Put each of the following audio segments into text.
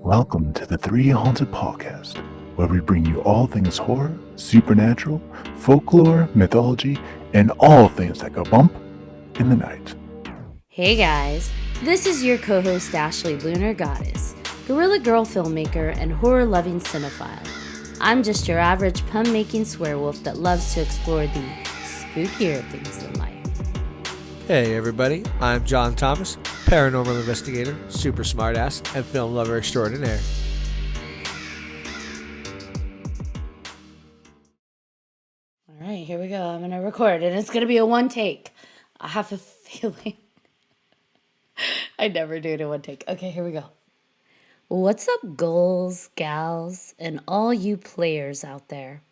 Welcome to the 3Haunted podcast, where we bring you all things horror, supernatural, folklore, mythology, and all things that go bump in the night. Hey guys, this is your co-host Ashley Lunar Goddess, Gorilla Girl filmmaker and horror-loving cinephile. I'm just your average pun-making swearwolf that loves to explore the spookier things in life. Hey everybody, I'm John Thomas, paranormal investigator, super smartass, and film lover extraordinaire. All right, here we go. I'm going to record, and it's going to be a one take. I have a feeling. I never do it in one take. Okay, here we go. What's up, ghouls, gals, and all you players out there?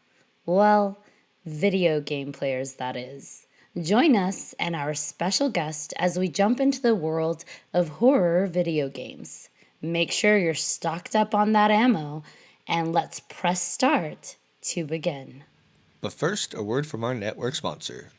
Well, video game players, that is. Join us and our special guest as we jump into the world of horror video games. Make sure you're stocked up on that ammo, and let's press start to begin. But first, a word from our network sponsor.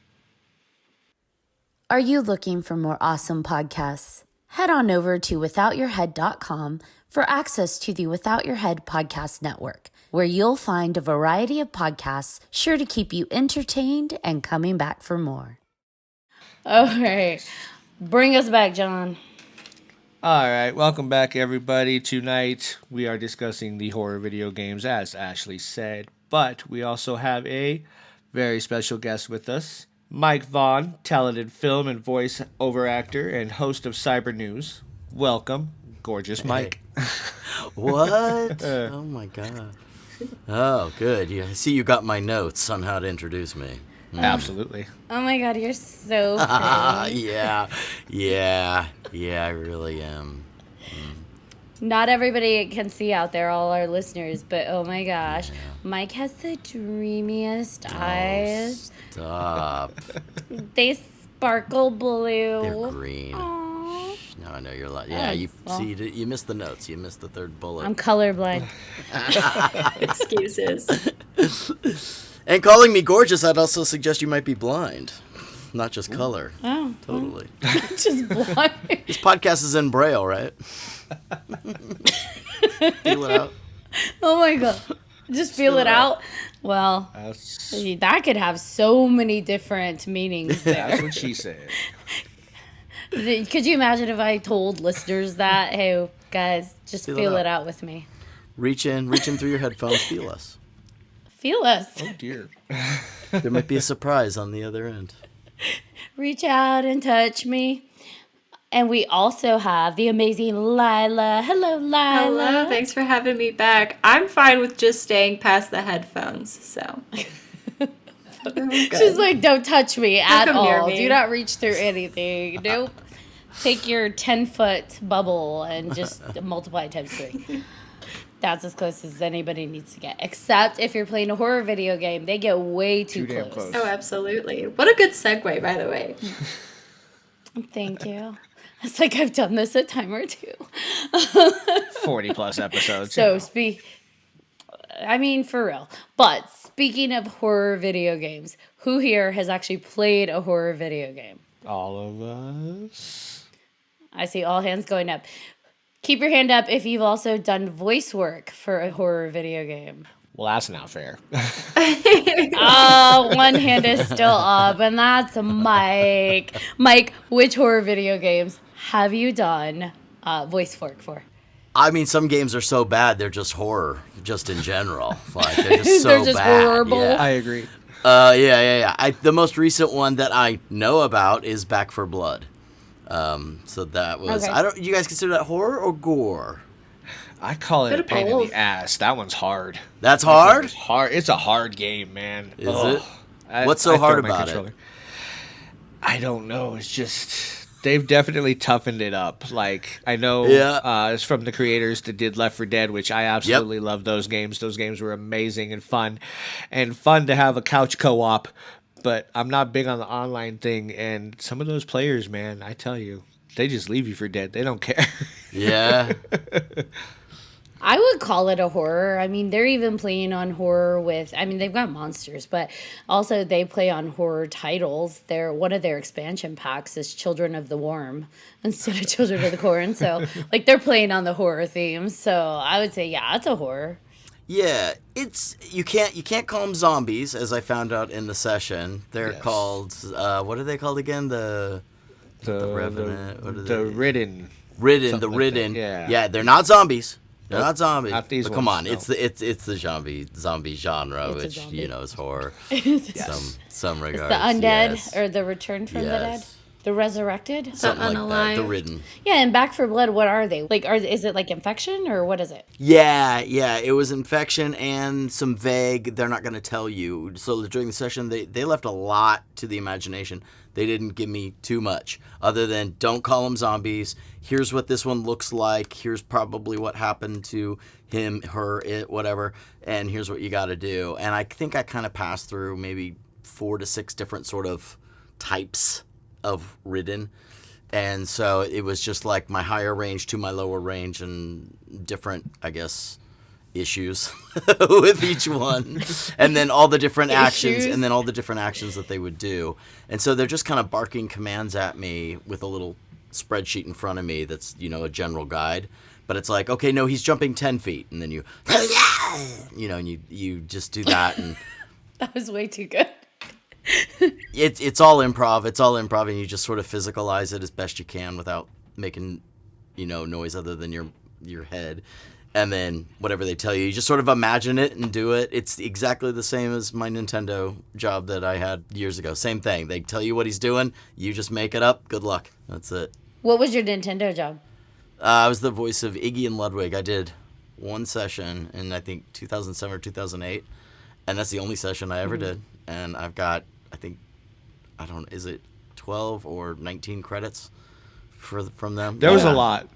Are you looking for more awesome podcasts? Head on over to withoutyourhead.com for access to the Without Your Head podcast network, where you'll find a variety of podcasts sure to keep you entertained and coming back for more. All right. Bring us back, John. All right, welcome back everybody. Tonight we are discussing the horror video games, as Ashley said, but we also have a very special guest with us. Mike Vaughn, talented film and voice over actor and host of Cyber News. Welcome, gorgeous Mike. What? Oh my god. Oh, good. I see you got my notes on how to introduce me. Absolutely. Oh my God, you're so pretty. Yeah, I really am. Not everybody can see out there, all our listeners, but oh my gosh, Mike has the dreamiest eyes. Stop. They sparkle blue. They're green. Aww. Now I know you're lying. Yeah, you missed the notes. You missed the third bullet. I'm colorblind. Excuses. And calling me gorgeous, I'd also suggest you might be blind. Not just color. Oh. Totally. Just blind. This podcast is in Braille, right? Feel it out. Oh my God. Just feel it out. Well, that could have so many different meanings there. That's what she said. Could you imagine if I told listeners that, hey, guys, just feel it out with me. Reach in through your headphones, feel us. Feel us. Oh dear. There might be a surprise on the other end. Reach out and touch me. And we also have the amazing Lila. Hello, Lila. Hello, thanks for having me back. I'm fine with just staying past the headphones, so. She's like, don't touch me at come near all. me. Do not reach through anything. Nope. Take your 10-foot bubble and just multiply it times 3. That's as close as anybody needs to get. Except if you're playing a horror video game, they get way too damn close. Oh, absolutely. What a good segue, by the way. Thank you. It's like I've done this a time or two. 40 plus episodes. So for real. But speaking of horror video games, who here has actually played a horror video game? All of us. I see all hands going up. Keep your hand up if you've also done voice work for a horror video game. Well, that's not fair. Oh, one hand is still up, and that's Mike. Mike, which horror video games have you done voice work for? I mean, some games are so bad, they're just horror, just in general. Like, they're just so They're just bad. horrible. Yeah. I agree. Yeah. The most recent one that I know about is Back for Blood. So that was, Okay. you guys consider that horror or gore? I call it Bit a of pain in both. the ass. That one's hard. That's hard? It's hard. It's a hard game, man. Is it? What's so I hard throw my about it? controller. I don't know. It's just they've definitely toughened it up. Like I know it's from the creators that did Left 4 Dead, which I absolutely love those games. Those games were amazing and fun to have a couch co-op. But I'm not big on the online thing, and some of those players, man, I tell you, they just leave you for dead. They don't care. Yeah. I would call it a horror. I mean, they're even playing on horror with, I mean, they've got monsters, but also they play on horror titles. One of their expansion packs is Children of the Worm instead of Children of the Corn. So, like, they're playing on the horror themes. So I would say, yeah, it's a horror. Yeah, it's you can't call them zombies, as I found out in the session. They're called what are they called again? The Revenant. What are the they? Ridden. The Ridden. Yeah, they're not zombies. They're not zombies. Not these but come on, ones, no. it's the zombie genre, It's a which zombie. you know is horror. Yes. Some regards. The undead yes. or the return from the dead, Yes. the resurrected. Something like that. unalive. The Ridden. Yeah, and Back for Blood. What are they? Like, is it like infection or what is it? Yeah, it was infection and some vague. They're not going to tell you. So during the session, they left a lot to the imagination. They didn't give me too much, other than don't call them zombies. Here's what this one looks like. Here's probably what happened to him, her, it, whatever. And here's what you got to do. And I think I kind of passed through maybe 4 to 6 different sort of types of Ridden. And so it was just like my higher range to my lower range and different, I guess, issues with each one. And then all the different actions that they would do. And so they're just kind of barking commands at me with a little spreadsheet in front of me that's, a general guide. But it's like, okay, no, he's jumping 10 feet. And then and you just do that. And That was way too good. it's all improv. It's all improv, and you just sort of physicalize it as best you can without making, noise other than your head. And then whatever they tell you, you just sort of imagine it and do it. It's exactly the same as my Nintendo job that I had years ago. Same thing. They tell you what he's doing. You just make it up. Good luck. That's it. What was your Nintendo job? I was the voice of Iggy and Ludwig. I did one session in, I think, 2007 or 2008. And that's the only session I ever did. And I've got, I think, is it 12 or 19 credits from them? There was a lot.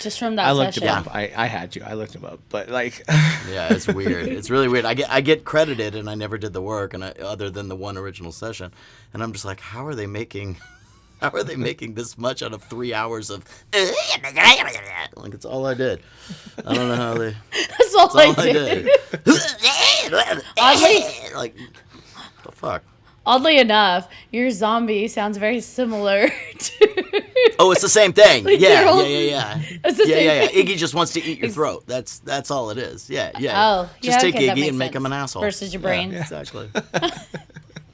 Just from that I looked session. him up. I had to. I looked him up. But, like... Yeah, it's weird. It's really weird. I get credited, and I never did the work, other than the one original session. And I'm just like, how are they making this much out of 3 hours of... Like, it's all I did. I don't know how they... That's all I did. Oddly, Like, the fuck? Oddly enough, your zombie sounds very similar to... Oh, it's the same thing. Like Yeah. It's the same thing. Iggy just wants to eat your throat. That's all it is. Yeah. Oh, Just yeah, take okay, that Iggy makes and make sense. him an asshole. Versus your brain. Yeah, exactly.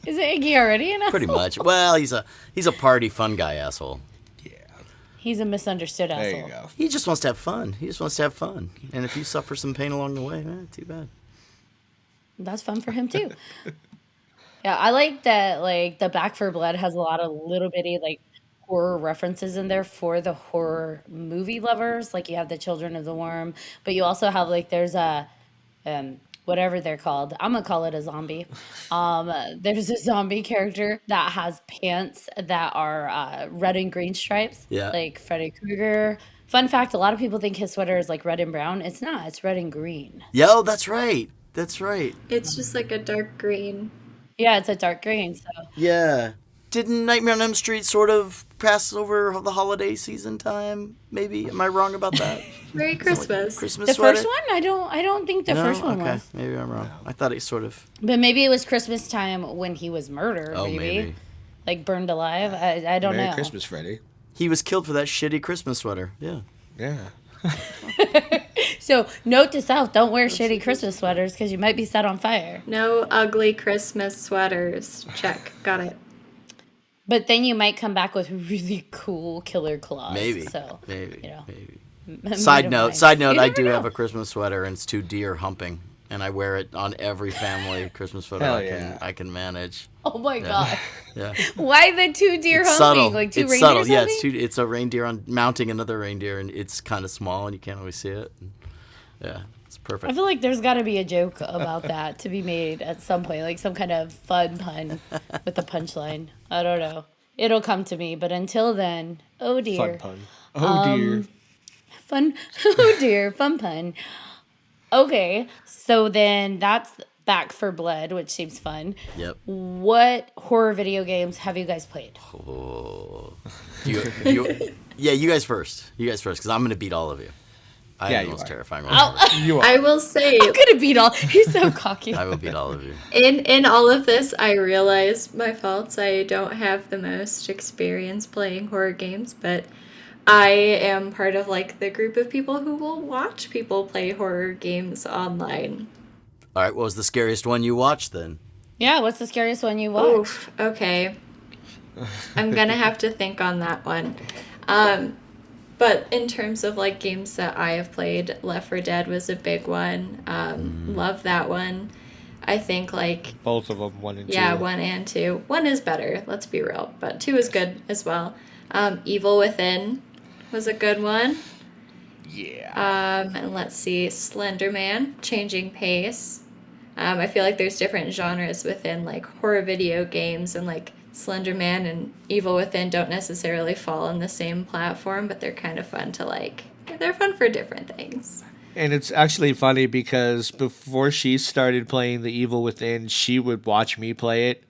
Is it Iggy already an asshole? Pretty much. Well, he's a party fun guy asshole. He's a misunderstood There asshole. you go. He just wants to have fun. And if you suffer some pain along the way, too bad. That's fun for him too. Yeah, I like that. Like the Back for Blood has a lot of little bitty like horror references in there for the horror movie lovers. Like you have the Children of the Worm, but you also have like there's a whatever they're called. I'm gonna call it a zombie. There's a zombie character that has pants that are red and green stripes. Yeah. Like Freddy Krueger. Fun fact: a lot of people think his sweater is like red and brown. It's not. It's red and green. Yo, that's right. That's right. It's just like a dark green. Yeah, it's a dark green. So Yeah. Didn't Nightmare on Elm Street sort of pass over the holiday season time? Maybe. Am I wrong about that? Merry Christmas. Christmas the sweater? first one, I don't think the No? first one Okay. was. Maybe I'm wrong. I thought it sort of... But maybe it was Christmas time when he was murdered. Oh, maybe. maybe. Like burned alive. I don't Merry know. Christmas, Freddy. He was killed for that shitty Christmas sweater. Yeah. Yeah. So note to self: don't wear shitty Christmas sweaters because you might be set on fire. No ugly Christmas sweaters. Check. Got it. But then you might come back with really cool killer claws. Maybe. So Maybe. you know. Maybe. Side note, You I never do know. have a Christmas sweater, and it's 2 deer humping, and I wear it on every family Christmas photo Hell I yeah. can manage. Oh my god! Yeah. Why the 2 deer It's humping? subtle. Like 2 It's reindeers subtle. Yeah, humping? it's a reindeer mounting another reindeer, and it's kind of small, and you can't always see it. Yeah, it's perfect. I feel like there's got to be a joke about that to be made at some point, like some kind of fun pun with a punchline. I don't know. It'll come to me, but until then, oh dear. Fun pun. Oh, dear. Fun. Oh dear, fun pun. Okay, so then that's Back for Blood, which seems fun. Yep. What horror video games have you guys played? Oh. Yeah, you guys first. You guys first, because I'm going to beat all of you. I Yeah, am the you most are. terrifying one. You are. I will say, I'm gonna beat all. He's so cocky. I will beat all of you. in all of this, I realize my faults. I don't have the most experience playing horror games, but I am part of like the group of people who will watch people play horror games online. All right, what was the scariest one you watched then? Yeah, what's the scariest one you watched? Oof. Okay. I'm gonna have to think on that one. But in terms of like games that I have played, Left 4 Dead was a big one. Love that one. I think like Both of them, 1 and 2. yeah, 1 and 2. 1 is better, let's be real, but 2 is good as well. Evil Within was a good one. Yeah. And let's see, Slender Man, Changing Pace. I feel like there's different genres within like horror video games, and like Slender Man and Evil Within don't necessarily fall on the same platform, but they're kind of fun to like. They're fun for different things. And it's actually funny because before she started playing The Evil Within, she would watch me play it.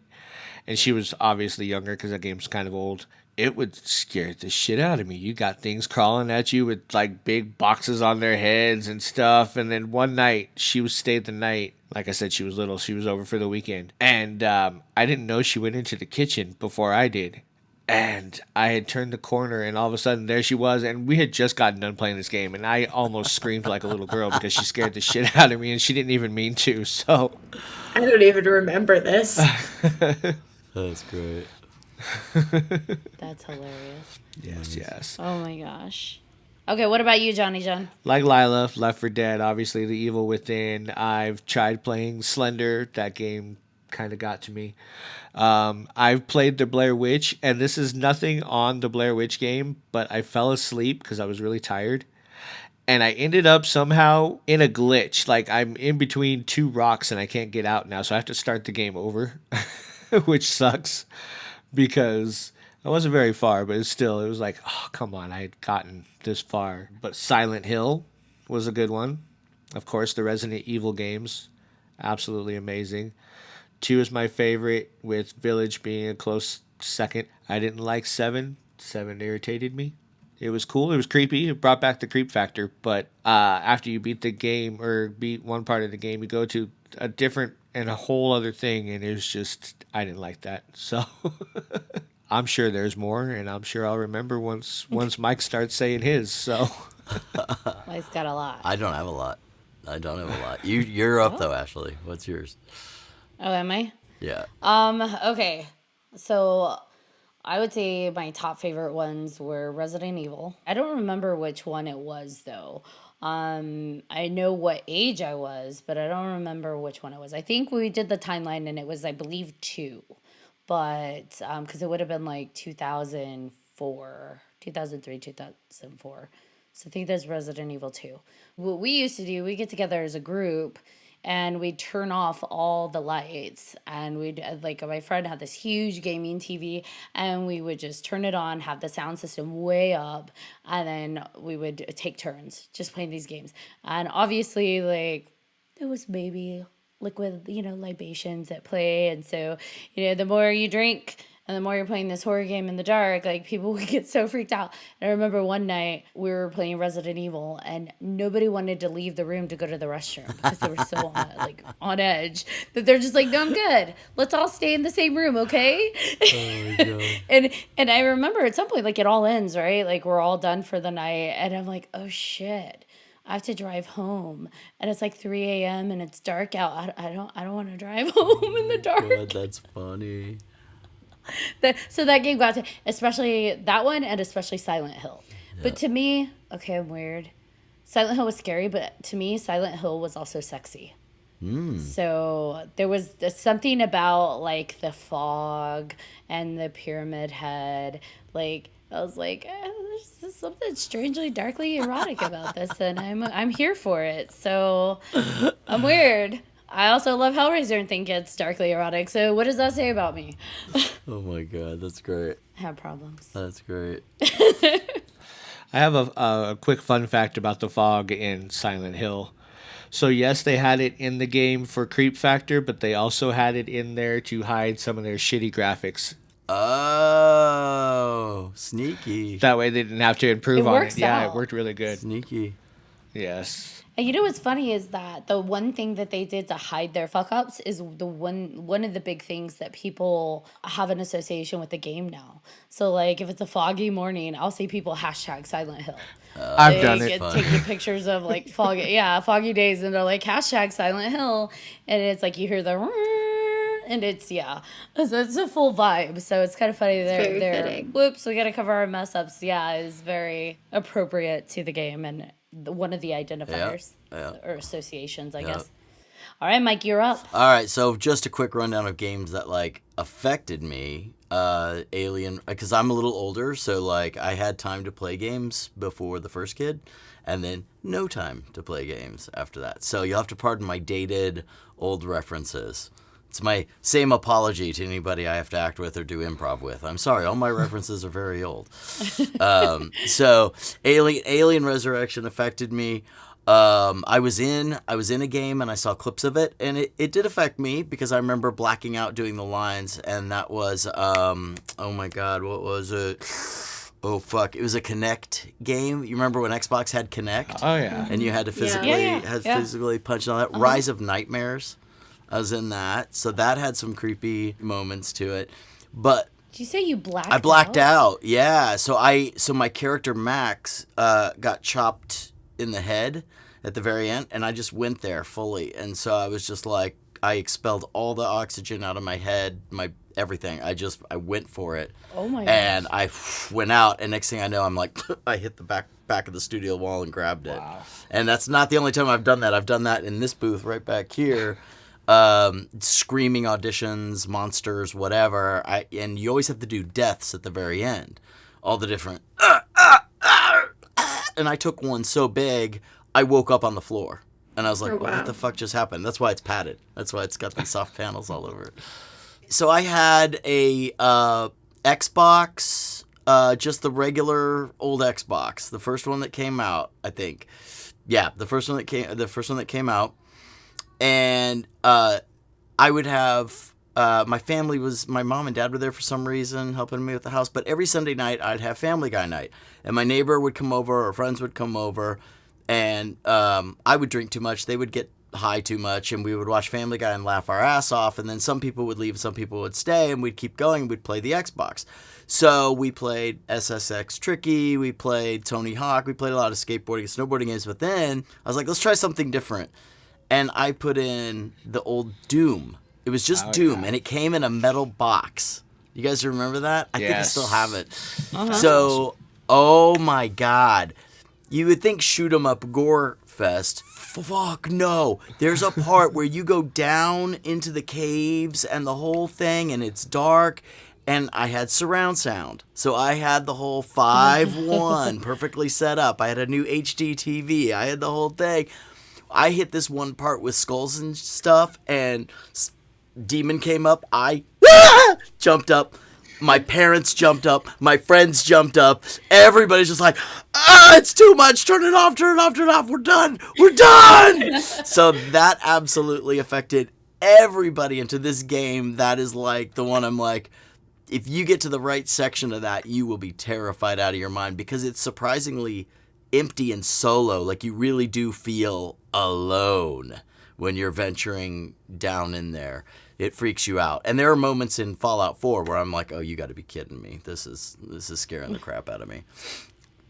And she was obviously younger because that game's kind of old. It would scare the shit out of me. You got things crawling at you with like big boxes on their heads and stuff. And then one night, she stayed the night. Like I said, she was little. She was over for the weekend. And I didn't know she went into the kitchen before I did. And I had turned the corner, and all of a sudden, there she was. And we had just gotten done playing this game. And I almost screamed like a little girl because she scared the shit out of me. And she didn't even mean to. So I don't even remember this. That's great. That's hilarious. yes. Oh my gosh. Okay, what about you, Johnny John? Like Lila, Left 4 Dead, obviously The Evil Within. I've tried playing Slender. That game kind of got to me. I've played the Blair Witch, and this is nothing on the Blair Witch game, but I fell asleep because I was really tired. And I ended up somehow in a glitch. Like I'm in between two rocks and I can't get out now, so I have to start the game over, which sucks because I wasn't very far, but it was like, oh, come on, I had gotten this far. But Silent Hill was a good one. Of course, the Resident Evil games, absolutely amazing. 2 is my favorite, with Village being a close second. I didn't like 7. 7 irritated me. It was cool. It was creepy. It brought back the creep factor. But after you beat the game or beat one part of the game, you go to a different and a whole other thing. And it was just, I didn't like that. So I'm sure there's more. And I'm sure I'll remember once Mike starts saying his. So Mike's got a lot. I don't have a lot. You're up though, Ashley. What's yours? Oh, am I? Yeah. Okay. So I would say my top favorite ones were Resident Evil. I don't remember which one it was though. I know what age I was, but I don't remember which one it was. I think we did the timeline and it was, I believe, 2. But because it would have been like 2004, 2003, 2004. So I think that's Resident Evil 2. What we used to do, we get together as a group and we'd turn off all the lights, and we'd like, my friend had this huge gaming TV, and we would just turn it on, have the sound system way up, and then we would take turns just playing these games. And obviously, like, there was maybe liquid, libations at play, and so, the more you drink and the more you're playing this horror game in the dark, like, people would get so freaked out. And I remember one night we were playing Resident Evil and nobody wanted to leave the room to go to the restroom because they were so on edge that they're just like, no, I'm good. Let's all stay in the same room, okay? Oh my God. And I remember at some point, like, it all ends, right? Like, we're all done for the night. And I'm like, oh shit, I have to drive home. And it's like 3 a.m. and it's dark out. I don't want to drive home in the dark. God, that's funny. So that game got to, especially that one, and especially Silent Hill. Yeah. But to me, okay, I'm weird. Silent Hill was scary, but to me, Silent Hill was also sexy. So there was something about like the fog and the pyramid head. Like, I was like, there's something strangely darkly erotic about this, and I'm here for it. So I'm weird. I also love Hellraiser and think it's darkly erotic. So what does that say about me? Oh my God, that's great. I have problems. That's great. I have a quick fun fact about the fog in Silent Hill. So yes, they had it in the game for creep factor, but they also had it in there to hide some of their shitty graphics. Oh, sneaky. That way they didn't have to improve on it. Yeah, it worked really good. Sneaky. Yes. And you know what's funny is that the one thing that they did to hide their fuck ups is the one of the big things that people have an association with the game now. So like if it's a foggy morning, I'll see people hashtag Silent Hill. I've done it. Taking pictures of like foggy days, and they're like hashtag Silent Hill, and it's like you hear the and it's so it's a full vibe. So it's kind of funny. very They're fitting. whoops, we gotta cover our mess ups. Yeah, is very appropriate to the game and one of the identifiers or associations, I guess. All right, Mike, you're up. All right, so just a quick rundown of games that like affected me. Alien, because I'm a little older, so like I had time to play games before the first kid, and then no time to play games after that. So you'll have to pardon my dated old references. It's my same apology to anybody I have to act with or do improv with. I'm sorry, all my references are very old. So Alien Resurrection affected me. I was in a game and I saw clips of it, and it did affect me because I remember blacking out doing the lines, and that was oh my god, what was it? Oh fuck! It was a Kinect game. You remember when Xbox had Kinect? Oh yeah. And you had to physically punch on that. Rise of Nightmares. I was in that, so that had some creepy moments to it. But Did you say you blacked out? I blacked out. Yeah. So my character Max got chopped in the head at the very end, and I just went there fully. And so I was just like, I expelled all the oxygen out of my head, my everything. I went for it. Oh my And I went out, and next thing I know, I'm like, I hit the back of the studio wall and grabbed it. Wow. And that's not the only time I've done that. I've done that in this booth right back here. Screaming auditions, monsters, whatever. And you always have to do deaths at the very end. All the different and I took one so big, I woke up on the floor. And I was like, Oh, wow. what the fuck just happened? That's why it's padded. That's why it's got these soft panels all over it. So I had a Xbox, just the regular old Xbox, the first one that came out, I think. Yeah, the first one that came out. And I would have my mom and dad were there for some reason helping me with the house, but every Sunday night I'd have Family Guy night, and my neighbor would come over or friends would come over, and I would drink too much, they would get high too much, and we would watch Family Guy and laugh our ass off, and then some people would leave, some people would stay, and we'd keep going, we'd play the Xbox. So we played SSX Tricky, we played Tony Hawk, we played a lot of skateboarding and snowboarding games, but then I was like, let's try something different. And I put in the old Doom. It was just Doom, yeah. and it came in a metal box. You guys remember that? I think I Yes. still have it. So, oh my god. You would think shoot 'em up gore fest. Fuck no. There's a part where you go down into the caves and the whole thing, and it's dark. And I had surround sound. So I had the whole 5.1 perfectly set up. I had a new HD TV. I had the whole thing. I hit this one part with skulls and stuff, and demon came up. I jumped up. My parents jumped up. My friends jumped up. Everybody's just like, it's too much. Turn it off, turn it off, turn it off. We're done. We're done. So that absolutely affected everybody into this game. That is like the one I'm like, if you get to the right section of that, you will be terrified out of your mind because it's surprisingly empty and solo. Like you really do feel alone when you're venturing down in there. It freaks you out. And there are moments in Fallout 4 where I'm like, oh, you got to be kidding me. This is scaring the crap out of me.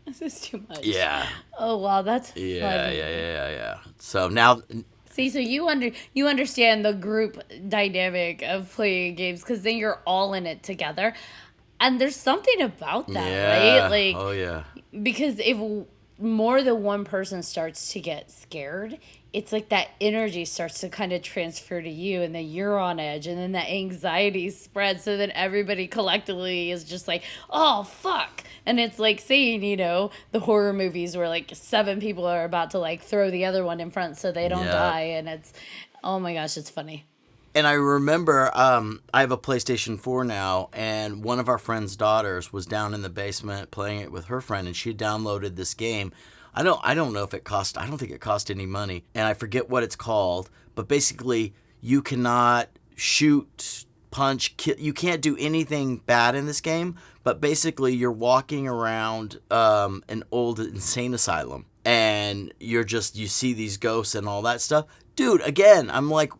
This is too much. Yeah. Oh wow, that's funny. Yeah. So now, See, so you understand the group dynamic of playing games because then you're all in it together, and there's something about that, right? Like, oh yeah. because if more than one person starts to get scared, it's like that energy starts to kind of transfer to you, and then you're on edge, and then that anxiety spreads, so then everybody collectively is just like, oh fuck. And it's like seeing, the horror movies where like 7 people are about to like throw the other one in front so they don't die, and it's, oh my gosh, it's funny. And I remember, I have a PlayStation 4 now, and one of our friend's daughters was down in the basement playing it with her friend, and she downloaded this game. I don't know if it cost, I don't think it cost any money, and I forget what it's called, but basically you cannot shoot, punch, you can't do anything bad in this game, but basically you're walking around an old insane asylum. and you see these ghosts and all that stuff. Dude, again, I'm like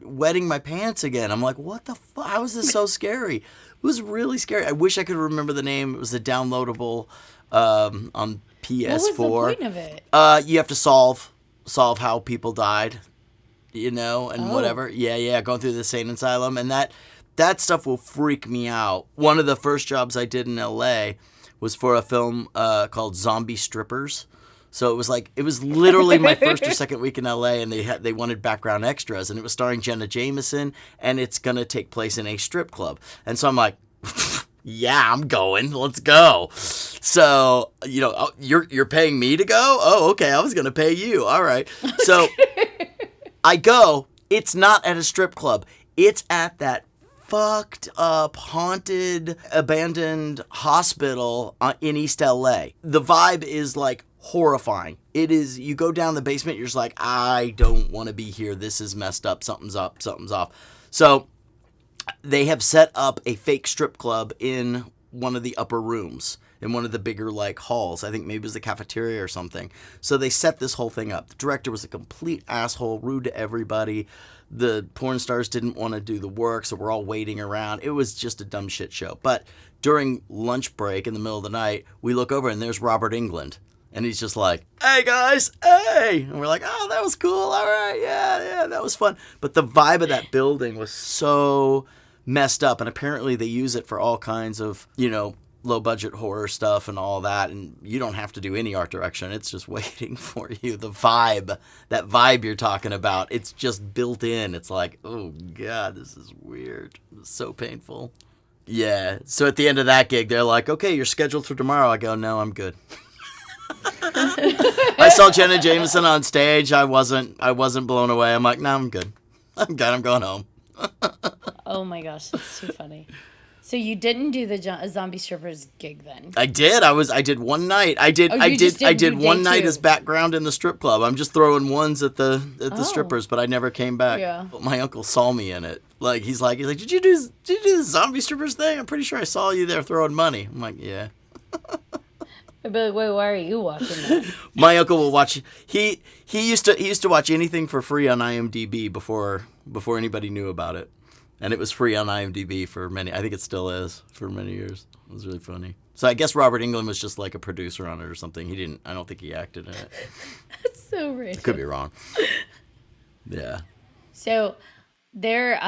wetting my pants again. I'm like, what the fuck? How is this so scary? It was really scary. I wish I could remember the name. It was a downloadable on PS4. What was the point of it? You have to solve how people died, and whatever. Yeah, going through the insane asylum, and that stuff will freak me out. One of the first jobs I did in LA was for a film called Zombie Strippers. So it was literally my first or second week in LA, and they wanted background extras, and it was starring Jenna Jameson, and it's gonna take place in a strip club. And so I'm like, yeah, I'm going. Let's go. So you're paying me to go? Oh, okay. I was gonna pay you. All right. So I go. It's not at a strip club. It's at that fucked up, haunted, abandoned hospital in East LA. The vibe is like horrifying. It is, you go down the basement, you're just like, I don't want to be here. This is messed up. Something's up. Something's off. So they have set up a fake strip club in one of the upper rooms, in one of the bigger halls. I think maybe it was the cafeteria or something. So they set this whole thing up. The director was a complete asshole, rude to everybody. The porn stars didn't want to do the work, so we're all waiting around. It was just a dumb shit show. But during lunch break in the middle of the night, we look over and there's Robert Englund. And he's just like, hey guys, hey. And we're like, oh, that was cool. All right, yeah, that was fun. But the vibe of that building was so messed up. And apparently they use it for all kinds of, low budget horror stuff and all that. And you don't have to do any art direction. It's just waiting for you. The vibe, that vibe you're talking about, it's just built in. It's like, oh God, this is weird. It's so painful. Yeah. So at the end of that gig, they're like, okay, you're scheduled for tomorrow. I go, no, I'm good. I saw Jenna Jameson on stage. I wasn't blown away. I'm like, no, I'm good. I'm going home. Oh my gosh, that's too funny. So you didn't do the zombie strippers gig then? I did. I did one night. I did one night as background in the strip club. I'm just throwing ones at the strippers, but I never came back. Yeah. But my uncle saw me in it. He's like, did you do the zombie strippers thing? I'm pretty sure I saw you there throwing money. I'm like, yeah. I'd be like, wait, why are you watching that? My uncle will watch. He used to watch anything for free on IMDb before anybody knew about it, and it was free on IMDb for many. I think it still is for many years. It was really funny. So I guess Robert Englund was just like a producer on it or something. He didn't. I don't think he acted in it. That's so random. I could be wrong. Yeah. So they're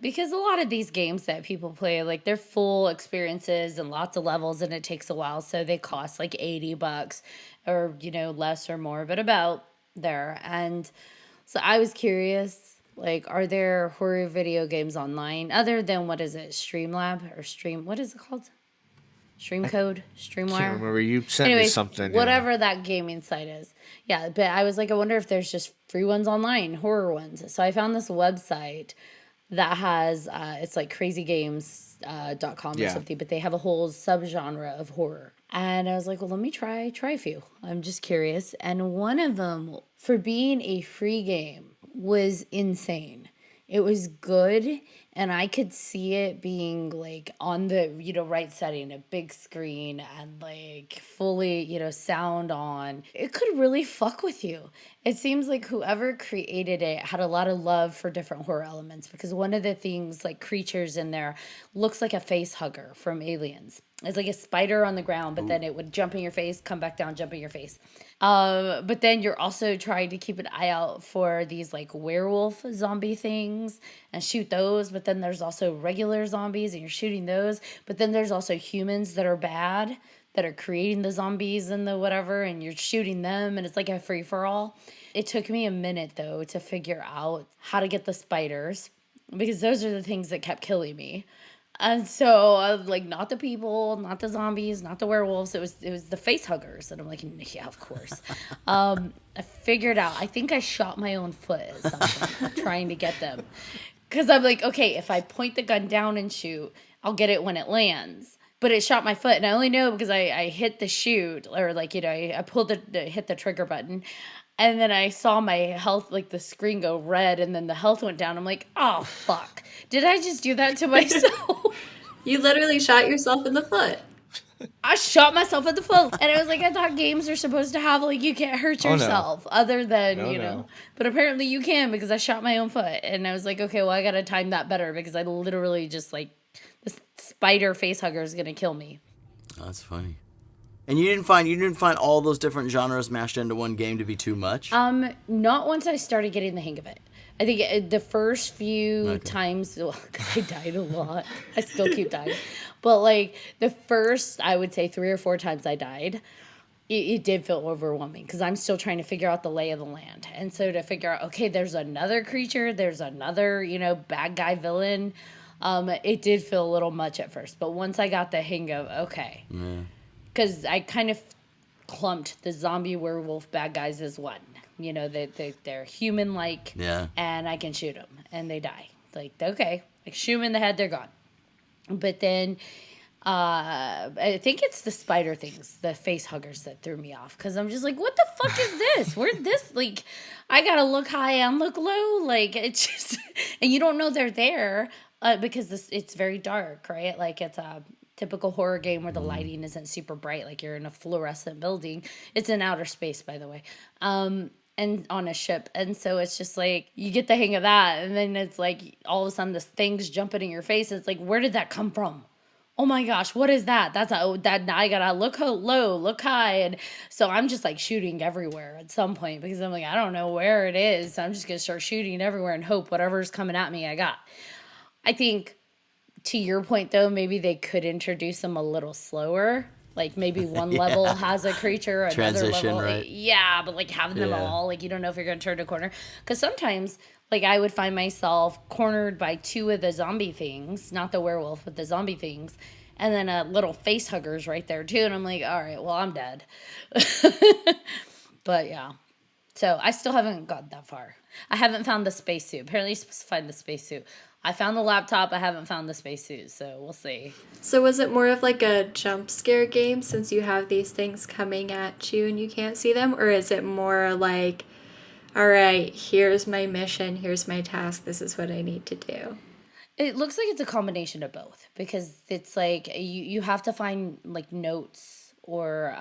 because a lot of these games that people play, they're full experiences and lots of levels, and it takes a while, so they cost like $80 or less or more, but about there. And so I was curious, are there horror video games online other than what is it, Streamlab or Stream? What is it called? Streamcode, Streamwire. I can't remember. You sent me something. Whatever that gaming site is. Yeah, but I was like, I wonder if there's just free ones online, horror ones. So I found this website that has, it's like crazygames.com or something, but they have a whole subgenre of horror. And I was like, well, let me try a few. I'm just curious. And one of them, for being a free game, was insane. It was good, and I could see it being on the right setting, a big screen, and fully sound on. It could really fuck with you. It seems like whoever created it had a lot of love for different horror elements, because one of the things, creatures in there, looks like a face hugger from Aliens. It's like a spider on the ground, but then it would jump in your face, come back down, jump in your face. But then you're also trying to keep an eye out for these werewolf zombie things and shoot those. But then there's also regular zombies and you're shooting those. But then there's also humans that are bad, that are creating the zombies and the whatever, and you're shooting them, and it's like a free-for-all. It took me a minute, though, to figure out how to get the spiders, because those are the things that kept killing me. And so I was like, not the people, not the zombies, not the werewolves. It was the face huggers. And I'm like, yeah, of course. I figured out, I think I shot my own foot at something trying to get them. Because I'm like, okay, if I point the gun down and shoot, I'll get it when it lands. But it shot my foot. And I only know because I hit the shoot, or I pulled hit the trigger button. And then I saw my health, the screen go red, and then the health went down. I'm like, oh, fuck. Did I just do that to myself? You literally shot yourself in the foot. I shot myself in the foot. And I was like, I thought games are supposed to have, like, you can't hurt Oh, no. yourself other than, No, you know. no. But apparently you can because I shot my own foot. And I was like, okay, well, I got to time that better because I literally just, like, this spider face hugger is going to kill me. Oh, that's funny. And you didn't find all those different genres mashed into one game to be too much? Not once I started getting the hang of it. I think the first few times, because I died a lot, I still keep dying. But like the first, I would say 3 or 4 times I died, it did feel overwhelming because I'm still trying to figure out the lay of the land. And so to figure out, okay, there's another creature, there's another, bad guy villain. It did feel a little much at first. But once I got the hang of, okay. Because I kind of clumped the zombie werewolf bad guys as one. They're human-like, and I can shoot them, and they die. Like, okay, like shoot them in the head, they're gone. But then I think it's the spider things, the face huggers that threw me off. Because I'm just like, what the fuck is this? Where'd this, like, I gotta look high and look low. Like, it's just, and you don't know they're there because it's very dark, right? Like, it's a typical horror game where the lighting isn't super bright, like you're in a fluorescent building. It's in outer space, by the way. And on a ship. And so it's just like, you get the hang of that. And then it's like, all of a sudden this thing's jumping in your face. It's like, where did that come from? Oh my gosh, what is that? Now I gotta look low, look high. And so I'm just like shooting everywhere at some point because I'm like, I don't know where it is. So I'm just gonna start shooting everywhere and hope whatever's coming at me, I got. I think to your point though, maybe they could introduce them a little slower. Like maybe one level has a creature, another transition, level, right? Yeah, but like having them all, like you don't know if you're gonna turn a corner. Because sometimes, like I would find myself cornered by 2 of the zombie things, not the werewolf, but the zombie things, and then a little face huggers right there too, and I'm like, all right, well I'm dead. But yeah, so I still haven't got that far. I haven't found the spacesuit. Apparently, you're supposed to find the spacesuit. I found the laptop. I haven't found the spacesuit, so we'll see. So was it more of like a jump scare game since you have these things coming at you and you can't see them? Or is it more like, all right, here's my mission, here's my task, this is what I need to do? It looks like it's a combination of both because it's like you have to find like notes or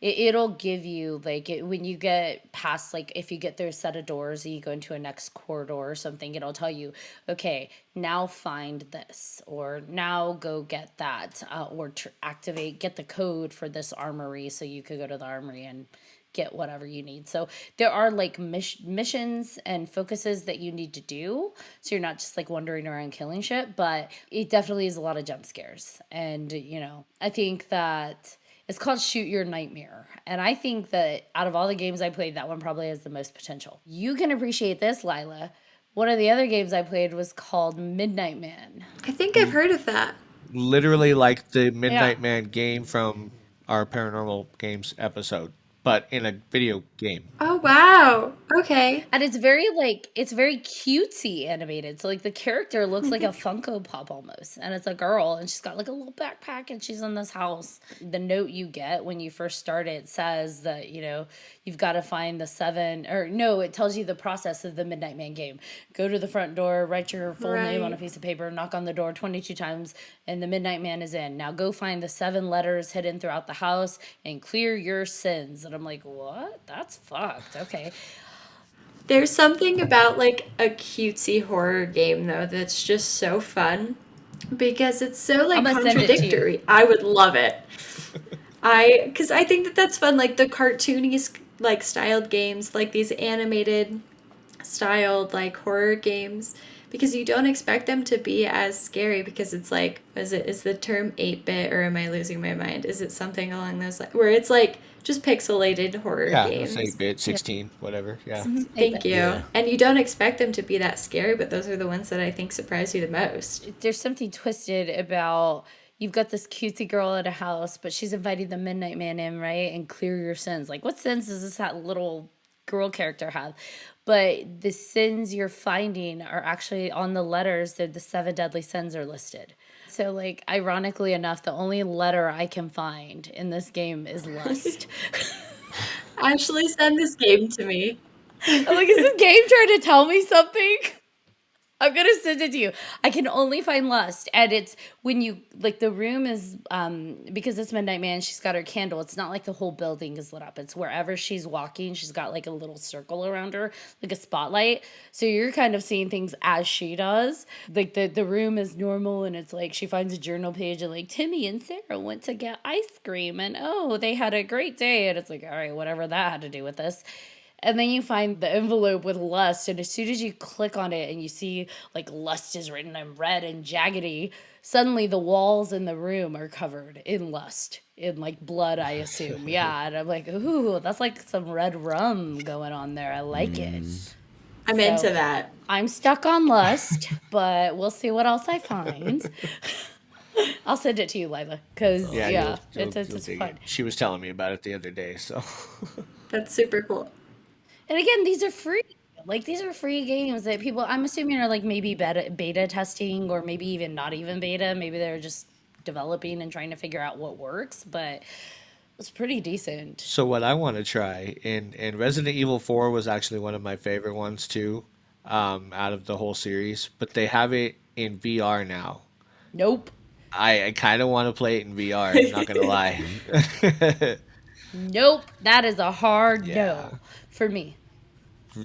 it'll give you like when you get past, like if you get through a set of doors and you go into a next corridor or something, it'll tell you, okay, now find this or now go get that or get the code for this armory so you could go to the armory and get whatever you need. So there are like missions and focuses that you need to do. So you're not just like wandering around killing shit, but it definitely is a lot of jump scares. And, I think that it's called Shoot Your Nightmare. And I think that out of all the games I played, that one probably has the most potential. You can appreciate this, Lila. One of the other games I played was called Midnight Man. I think I've heard of that. Literally like the Midnight Man game from our Paranormal Games episode, but in a video game. Oh, wow. Okay. And it's very cutesy animated. So like the character looks like a Funko Pop almost. And it's a girl and she's got like a little backpack and she's in this house. The note you get when you first start it says that, you've got to find the 7 it tells you the process of the Midnight Man game. Go to the front door, write your full name on a piece of paper, knock on the door 22 times, and the Midnight Man is in. Now go find the 7 letters hidden throughout the house and clear your sins. And I'm like, what? That's fucked. Okay. There's something about like a cutesy horror game though that's just so fun because it's so like contradictory. I would love it. Because I think that's fun, like the cartoony like styled games, like these animated styled like horror games, because you don't expect them to be as scary because it's like, is the term 8-bit or am I losing my mind? Is it something along those lines where it's like just pixelated horror games? Yeah, 8-bit, 16, whatever, yeah. Thank you. Yeah. And you don't expect them to be that scary, but those are the ones that I think surprise you the most. There's something twisted about, you've got this cutesy girl at a house, but she's inviting the Midnight Man in, right? And clear your sins. Like, what sins does that little girl character have? But the sins you're finding are actually on the letters. The 7 deadly sins are listed. So, like, ironically enough, the only letter I can find in this game is lust. Ashley, send this game to me. I'm like, is this game trying to tell me something? I'm gonna send it to you. I can only find Lust, and it's when you like the room is because it's Midnight Man. She's got her candle. It's not like the whole building is lit up. It's wherever she's walking. She's got like a little circle around her, like a spotlight. So you're kind of seeing things as she does. Like the room is normal, and it's like she finds a journal page and like Timmy and Sarah went to get ice cream, and oh, they had a great day. And it's like, all right, whatever that had to do with this. And then you find the envelope with Lust, and as soon as you click on it and you see like Lust is written in red and jaggedy, suddenly the walls in the room are covered in lust, in like blood, I assume. Yeah, and I'm like, ooh, that's like some red rum going on there. I like it. I'm So, into that. I'm stuck on Lust, but we'll see what else I find. I'll send it to you, Lila, because you'll it's dig fun. it. She was telling me about it the other day, so. That's super cool. And again, these are free. Like these are free games that people, I'm assuming, are like maybe beta testing, or maybe even not even beta. Maybe they're just developing and trying to figure out what works. But it's pretty decent. So what I want to try, and Resident Evil 4 was actually one of my favorite ones too, out of the whole series. But they have it in VR now. Nope. I kind of want to play it in VR. I'm not gonna lie. Nope. That is a hard Yeah. no for me.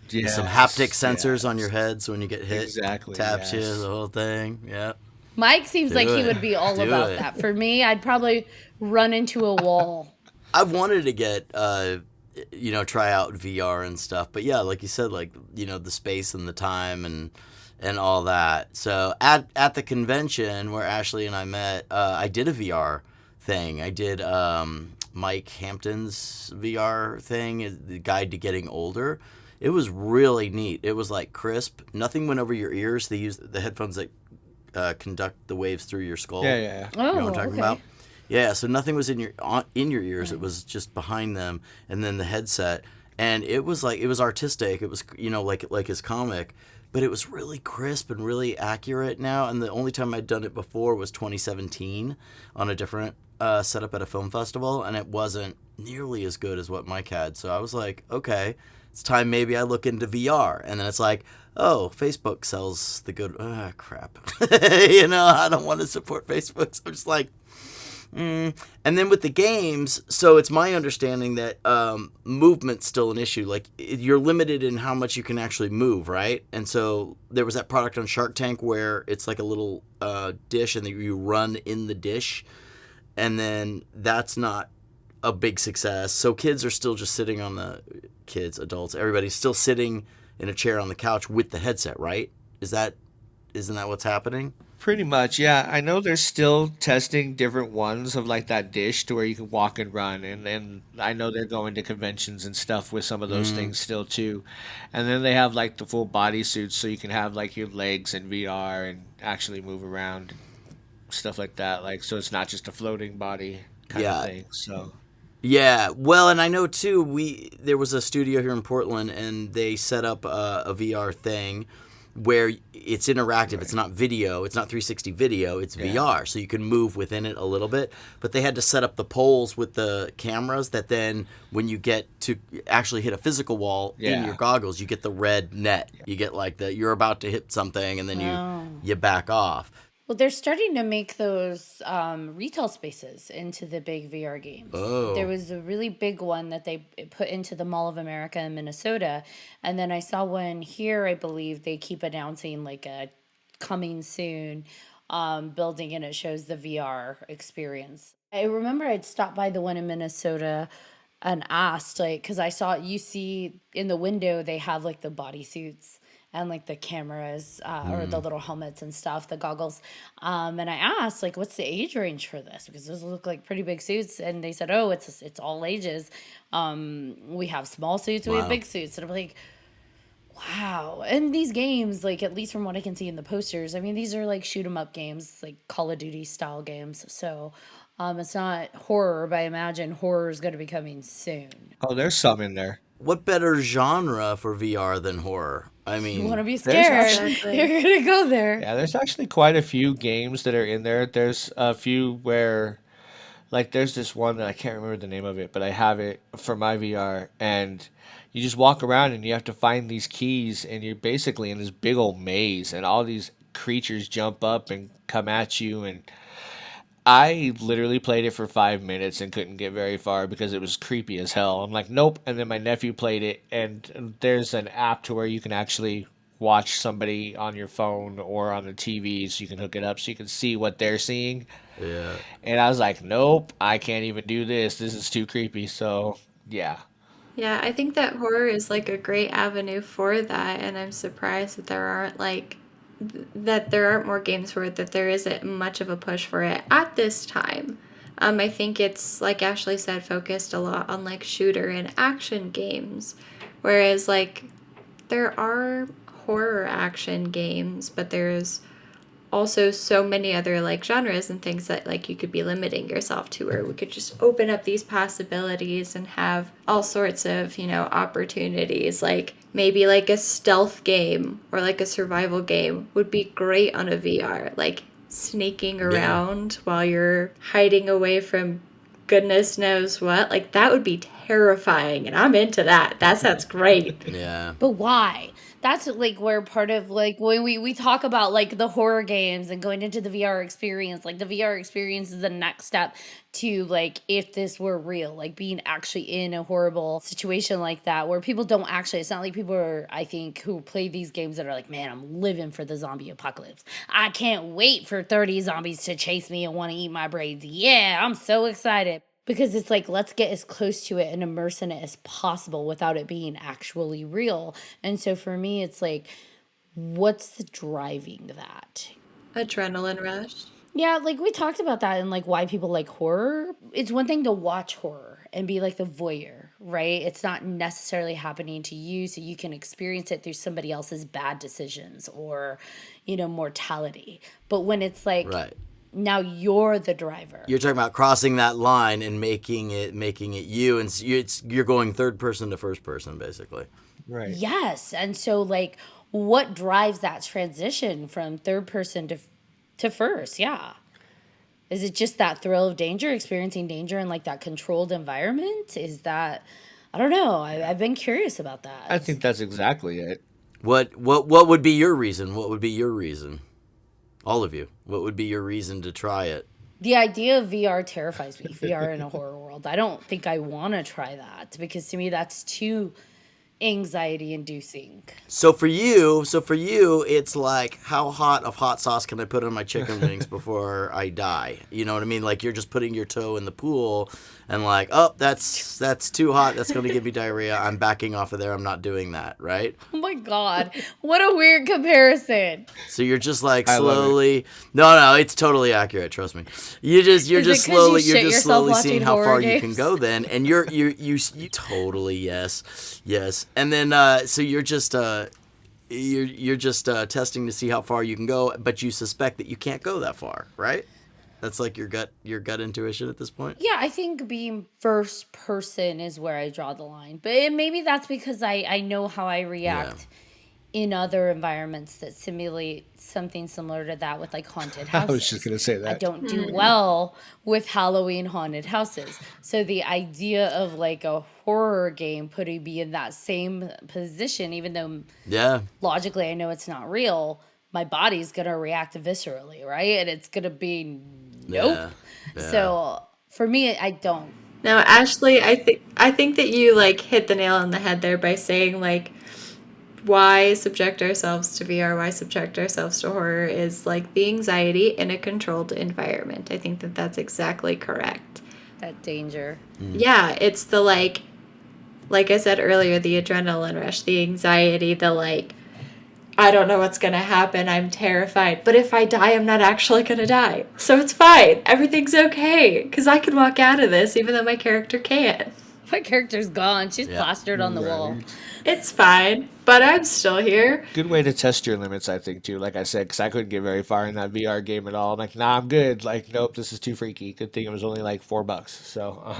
Yes, Some haptic sensors on yes. your head, so when you get hit, Exactly, taps you, yes. the whole thing. Yeah. Mike seems like he it. would be all Do about it. that. For me, I'd probably run into a wall. I've wanted to get, try out VR and stuff, but yeah, like you said, like the space and the time and all that. So at the convention where Ashley and I met, I did a VR thing. I did Mike Hampton's VR thing, the guide to getting older. It was really neat. It was like crisp. Nothing went over your ears. They use the headphones that conduct the waves through your skull. Yeah. Oh, You know what I'm talking okay. about? Yeah, so nothing was in your ears. It was just behind them, and then the headset. And it was artistic. It was like his comic, but it was really crisp and really accurate now. And the only time I'd done it before was 2017 on a different setup at a film festival, and it wasn't nearly as good as what Mike had. So I was like, okay, it's time maybe I look into VR. And then it's like, oh, Facebook sells the good. Crap. I don't want to support Facebook. So I'm just like. And then with the games, so it's my understanding that movement's still an issue. Like you're limited in how much you can actually move, right? And so there was that product on Shark Tank where it's like a little dish, and you run in the dish, and then that's not a big success. So kids are still just sitting on adults, everybody's still sitting in a chair on the couch with the headset, right? Isn't that what's happening? Pretty much, yeah. I know they're still testing different ones of like that dish to where you can walk and run, and I know they're going to conventions and stuff with some of those things still too. And then they have like the full body suits, so you can have like your legs in VR and actually move around, stuff like that. Like so, it's not just a floating body kind Yeah. of thing. So Yeah, well, and I know too. There was a studio here in Portland, and they set up a VR thing where it's interactive. Right. It's not video. It's not 360 video. It's VR, so you can move within it a little bit. But they had to set up the poles with the cameras that then, when you get to actually hit a physical wall in your goggles, you get the red net. You get like you're about to hit something, and then you back off. Well, they're starting to make those retail spaces into the big VR games. Oh. There was a really big one that they put into the Mall of America in Minnesota. And then I saw one here, I believe they keep announcing like a coming soon building, and it shows the VR experience. I remember I'd stopped by the one in Minnesota and asked, like, because I saw, you see in the window, they have like the bodysuits and like the cameras or the little helmets and stuff, the goggles. And I asked, like, what's the age range for this? Because those look like pretty big suits. And they said, oh, it's all ages. We have small suits, we have big suits. And I'm like, wow. And these games, like, at least from what I can see in the posters, I mean, these are like shoot 'em up games, like Call of Duty style games. So it's not horror, but I imagine horror is going to be coming soon. oh, there's some in there. What better genre for VR than horror? I mean, You want to be scared, Exactly. you're going to go there. Yeah, there's actually quite a few games that are in there. There's a few where Like there's this one that I can't remember the name of it, but I have it for my VR, and you just walk around and you have to find these keys, and you're basically in this big old maze, and all these creatures jump up and come at you, and I literally played it for 5 minutes and couldn't get very far because it was creepy as hell. I'm like, nope. And then my nephew played it, and there's an app to where you can actually watch somebody on your phone or on the TV, so you can hook it up so you can see what they're seeing. Yeah. And I was like, nope, I can't even do this. This is too creepy. So, yeah. Yeah, I think that horror is like a great avenue for that, and I'm surprised that there aren't that there aren't more games for it, that there isn't much of a push for it at this time. I think it's, like Ashley said, focused a lot on like shooter and action games, whereas like there are horror action games, but there's also so many other like genres and things that like you could be limiting yourself to, or we could just open up these possibilities and have all sorts of, opportunities. Like maybe like a stealth game or like a survival game would be great on a VR, like sneaking around while you're hiding away from goodness knows what. Like that would be terrifying, and I'm into that. That sounds great. Yeah. But why? That's like where part of like when we talk about like the horror games and going into the VR experience, like the VR experience is the next step to like if this were real, like being actually in a horrible situation like that where people don't actually, it's not like people are, I think, who play these games that are like, man, I'm living for the zombie apocalypse. I can't wait for 30 zombies to chase me and want to eat my brains. Yeah, I'm so excited. Because it's like, let's get as close to it and immerse in it as possible without it being actually real. And so for me, it's like, what's the driving that? Adrenaline rush. Yeah, like we talked about that and like why people like horror. It's one thing to watch horror and be like the voyeur, right? It's not necessarily happening to you, so you can experience it through somebody else's bad decisions or, mortality. But when it's like, Right. now you're the driver. You're talking about crossing that line and making it you, and you're going third person to first person, basically. Right. Yes. And so like what drives that transition from third person to first? Yeah. Is it just that thrill of danger, experiencing danger in like that controlled environment? Is that, I don't know. I've been curious about that. I think that's exactly it. What would be your reason? What would be your reason? All of you. What would be your reason to try it? The idea of VR terrifies me. VR in a horror world. I don't think I want to try that because to me that's too anxiety inducing. So for you, it's like, how hot of hot sauce can I put on my chicken wings before I die? You know what I mean? Like you're just putting your toe in the pool and like, oh, that's too hot. That's going to give me diarrhea. I'm backing off of there. I'm not doing that, right? Oh my God. What a weird comparison. So you're just like slowly. No, it's totally accurate. Trust me. You're just slowly seeing how far you can go then, and you totally yes. And then so you're just testing to see how far you can go, but you suspect that you can't go that far, right? That's like your gut intuition at this point? Yeah, I think being first person is where I draw the line. But maybe that's because I know how I react in other environments that simulate something similar to that with like haunted houses. I was just going to say that. I don't do well with Halloween haunted houses. So the idea of like a horror game putting me in that same position, even though logically I know it's not real, my body's going to react viscerally, right? And it's going to be nope. Yeah. So for me, I don't. Now, Ashley, I think that you like hit the nail on the head there by saying like, why subject ourselves to VR, why subject ourselves to horror is like the anxiety in a controlled environment. I think that that's exactly correct. That danger. Yeah, it's the like I said earlier, the adrenaline rush, the anxiety, the like, I don't know what's going to happen. I'm terrified. But if I die, I'm not actually going to die. So it's fine. Everything's okay. Because I can walk out of this even though my character can't. My character's gone. She's plastered on the wall. It's fine. But I'm still here. Good way to test your limits, I think, too. Like I said, because I couldn't get very far in that VR game at all. I'm like, nah, I'm good. Like, nope, this is too freaky. Good thing it was only like $4. So.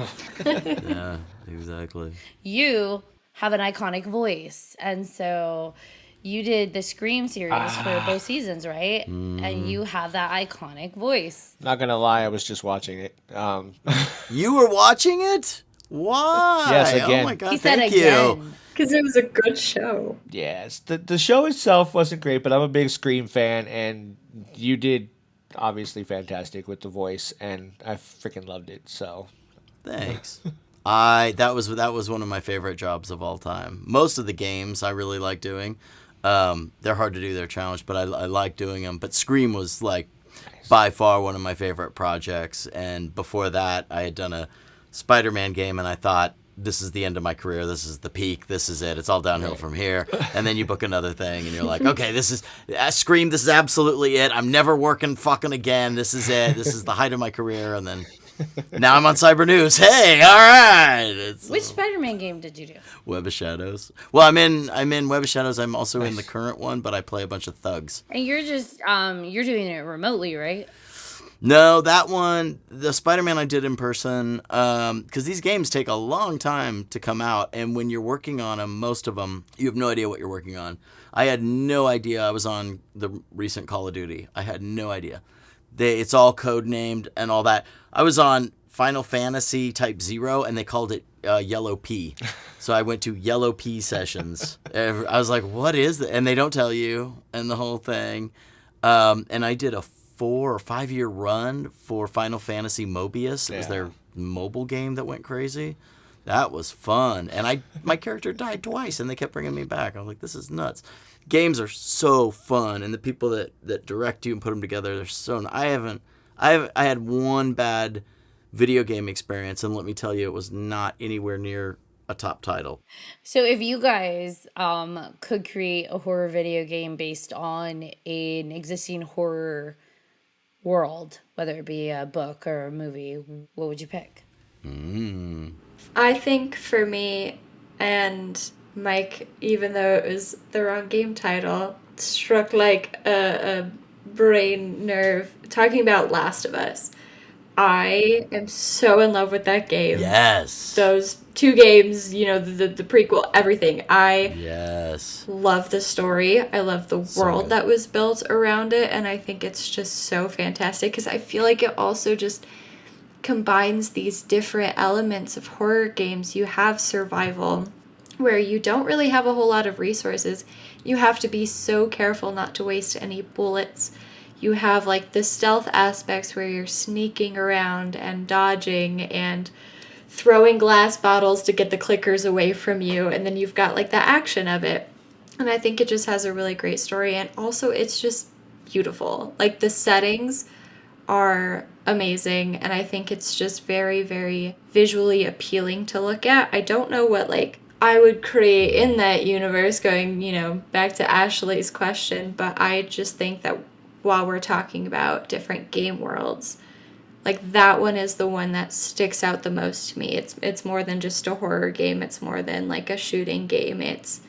Yeah, exactly. You have an iconic voice. And so you did the Scream series for both seasons, right? And you have that iconic voice. Not gonna lie, I was just watching it. You were watching it? Why? Yes, Oh again. my god, He said thank you. again. Because it was a good show. Yes, the show itself wasn't great, but I'm a big Scream fan, and you did obviously fantastic with the voice, and I freaking loved it. So Thanks. That was one of my favorite jobs of all time. Most of the games I really like doing. They're hard to do, they're challenged, but I like doing them. But Scream was like by far one of my favorite projects. And before that, I had done a Spider-Man game, and I thought, this is the end of my career. This is the peak. This is it. It's all downhill from here. And then you book another thing, and you're like, okay, this is Scream. This is absolutely it. I'm never working fucking again. This is it. This is the height of my career. And then now I'm on Cyber News. Hey, all right. Which Spider-Man game did you do? Web of Shadows. Well, I'm in Web of Shadows. I'm also in the current one, but I play a bunch of thugs. And you're just you're doing it remotely, right? No, that one, the Spider-Man I did in person, because these games take a long time to come out, and when you're working on them, most of them, you have no idea what you're working on. I had no idea I was on the recent Call of Duty. I had no idea. It's all code-named and all that. I was on Final Fantasy Type 0, and they called it Yellow P. So I went to Yellow P sessions. I was like, what is that? And they don't tell you, and the whole thing. And I did a 4 or 5 year run for Final Fantasy Mobius. It was their mobile game that went crazy. That was fun. And my character died twice, and they kept bringing me back. I was like, this is nuts. Games are so fun, and the people that direct you and put them together, they're so. I had one bad video game experience, and let me tell you, it was not anywhere near a top title. So if you guys could create a horror video game based on an existing horror world, whether it be a book or a movie, what would you pick? I think for me and Mike, even though it was the wrong game title, struck like a brain nerve talking about Last of Us. I am so in love with that game. Yes. Those 2 games, the prequel, everything. I Yes. love the story. I love the world that was built around it. And I think it's just so fantastic because I feel like it also just combines these different elements of horror games. You have survival where you don't really have a whole lot of resources. You have to be so careful not to waste any bullets. You have like the stealth aspects where you're sneaking around and dodging and throwing glass bottles to get the clickers away from you. And then you've got like the action of it. And I think it just has a really great story. And also it's just beautiful. Like the settings are amazing. And I think it's just very, very visually appealing to look at. I don't know what like I would create in that universe going, back to Ashley's question. But I just think that while we're talking about different game worlds, like that one is the one that sticks out the most to me. It's more than just a horror game. It's more than like a shooting game. It's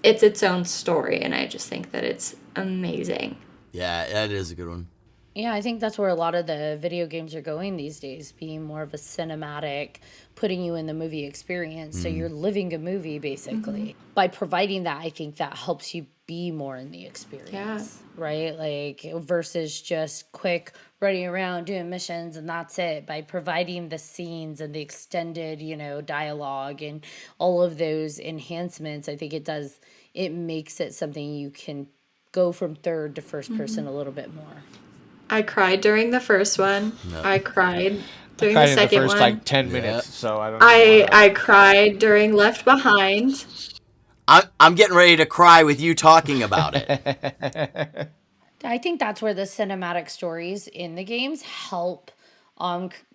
its own story, and I just think that it's amazing. Yeah, that is a good one. Yeah, I think that's where a lot of the video games are going these days, being more of a cinematic, putting you in the movie experience. So you're living a movie, basically. By providing that, I think that helps you be more in the experience, right? Like, versus just quick running around doing missions and that's it. By providing the scenes and the extended, dialogue and all of those enhancements, I think it makes it something you can go from third to first person a little bit more. I cried during the first one. No. I cried during I cried the in second the first one. like 10 minutes, so I don't know. I cried during Left Behind. I'm getting ready to cry with you talking about it. I think that's where the cinematic stories in the games help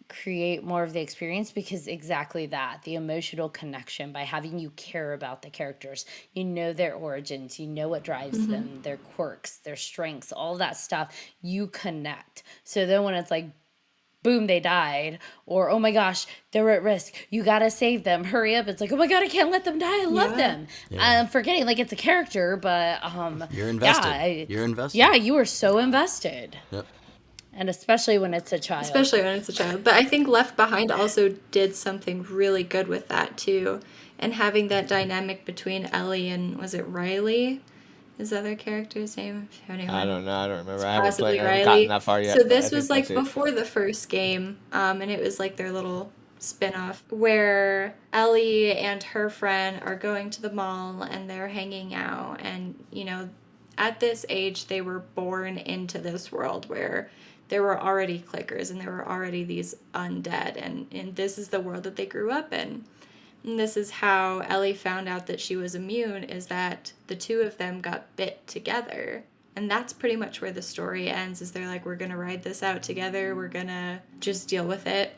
create more of the experience, because exactly that, the emotional connection, by having you care about the characters, their origins, what drives them, their quirks, their strengths, all that stuff, you connect. So then when it's like, boom, they died, or oh my gosh, they're at risk, you gotta save them, hurry up, it's like, oh my god, I can't let them die, I love them. I'm forgetting like it's a character, but you're invested. You're invested. Yeah, you are so invested. Yep. And especially when it's a child. But I think Left Behind also did something really good with that too. And having that dynamic between Ellie and, was it Riley? his other character's name? If anyone, I don't know. I don't remember. it's I haven't possibly played. I haven't gotten Riley. that far yet. So But I this think was like that's it. before the first game, and it was like their little spin-off where Ellie and her friend are going to the mall and they're hanging out, and at this age they were born into this world where there were already clickers and there were already these undead, and this is the world that they grew up in. And this is how Ellie found out that she was immune, is that the two of them got bit together. And that's pretty much where the story ends, is they're like, we're going to ride this out together. We're going to just deal with it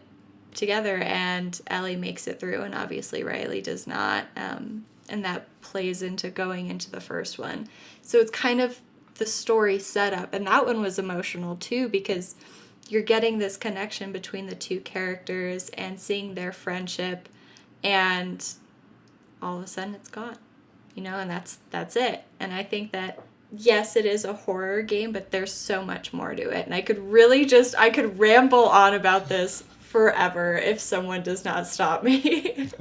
together. And Ellie makes it through, and obviously Riley does not. And that plays into going into the first one. So it's kind of the story setup. And that one was emotional too, because you're getting this connection between the two characters and seeing their friendship, and all of a sudden it's gone, and that's it. And I think that, yes, it is a horror game, but there's so much more to it. And I could ramble on about this forever if someone does not stop me.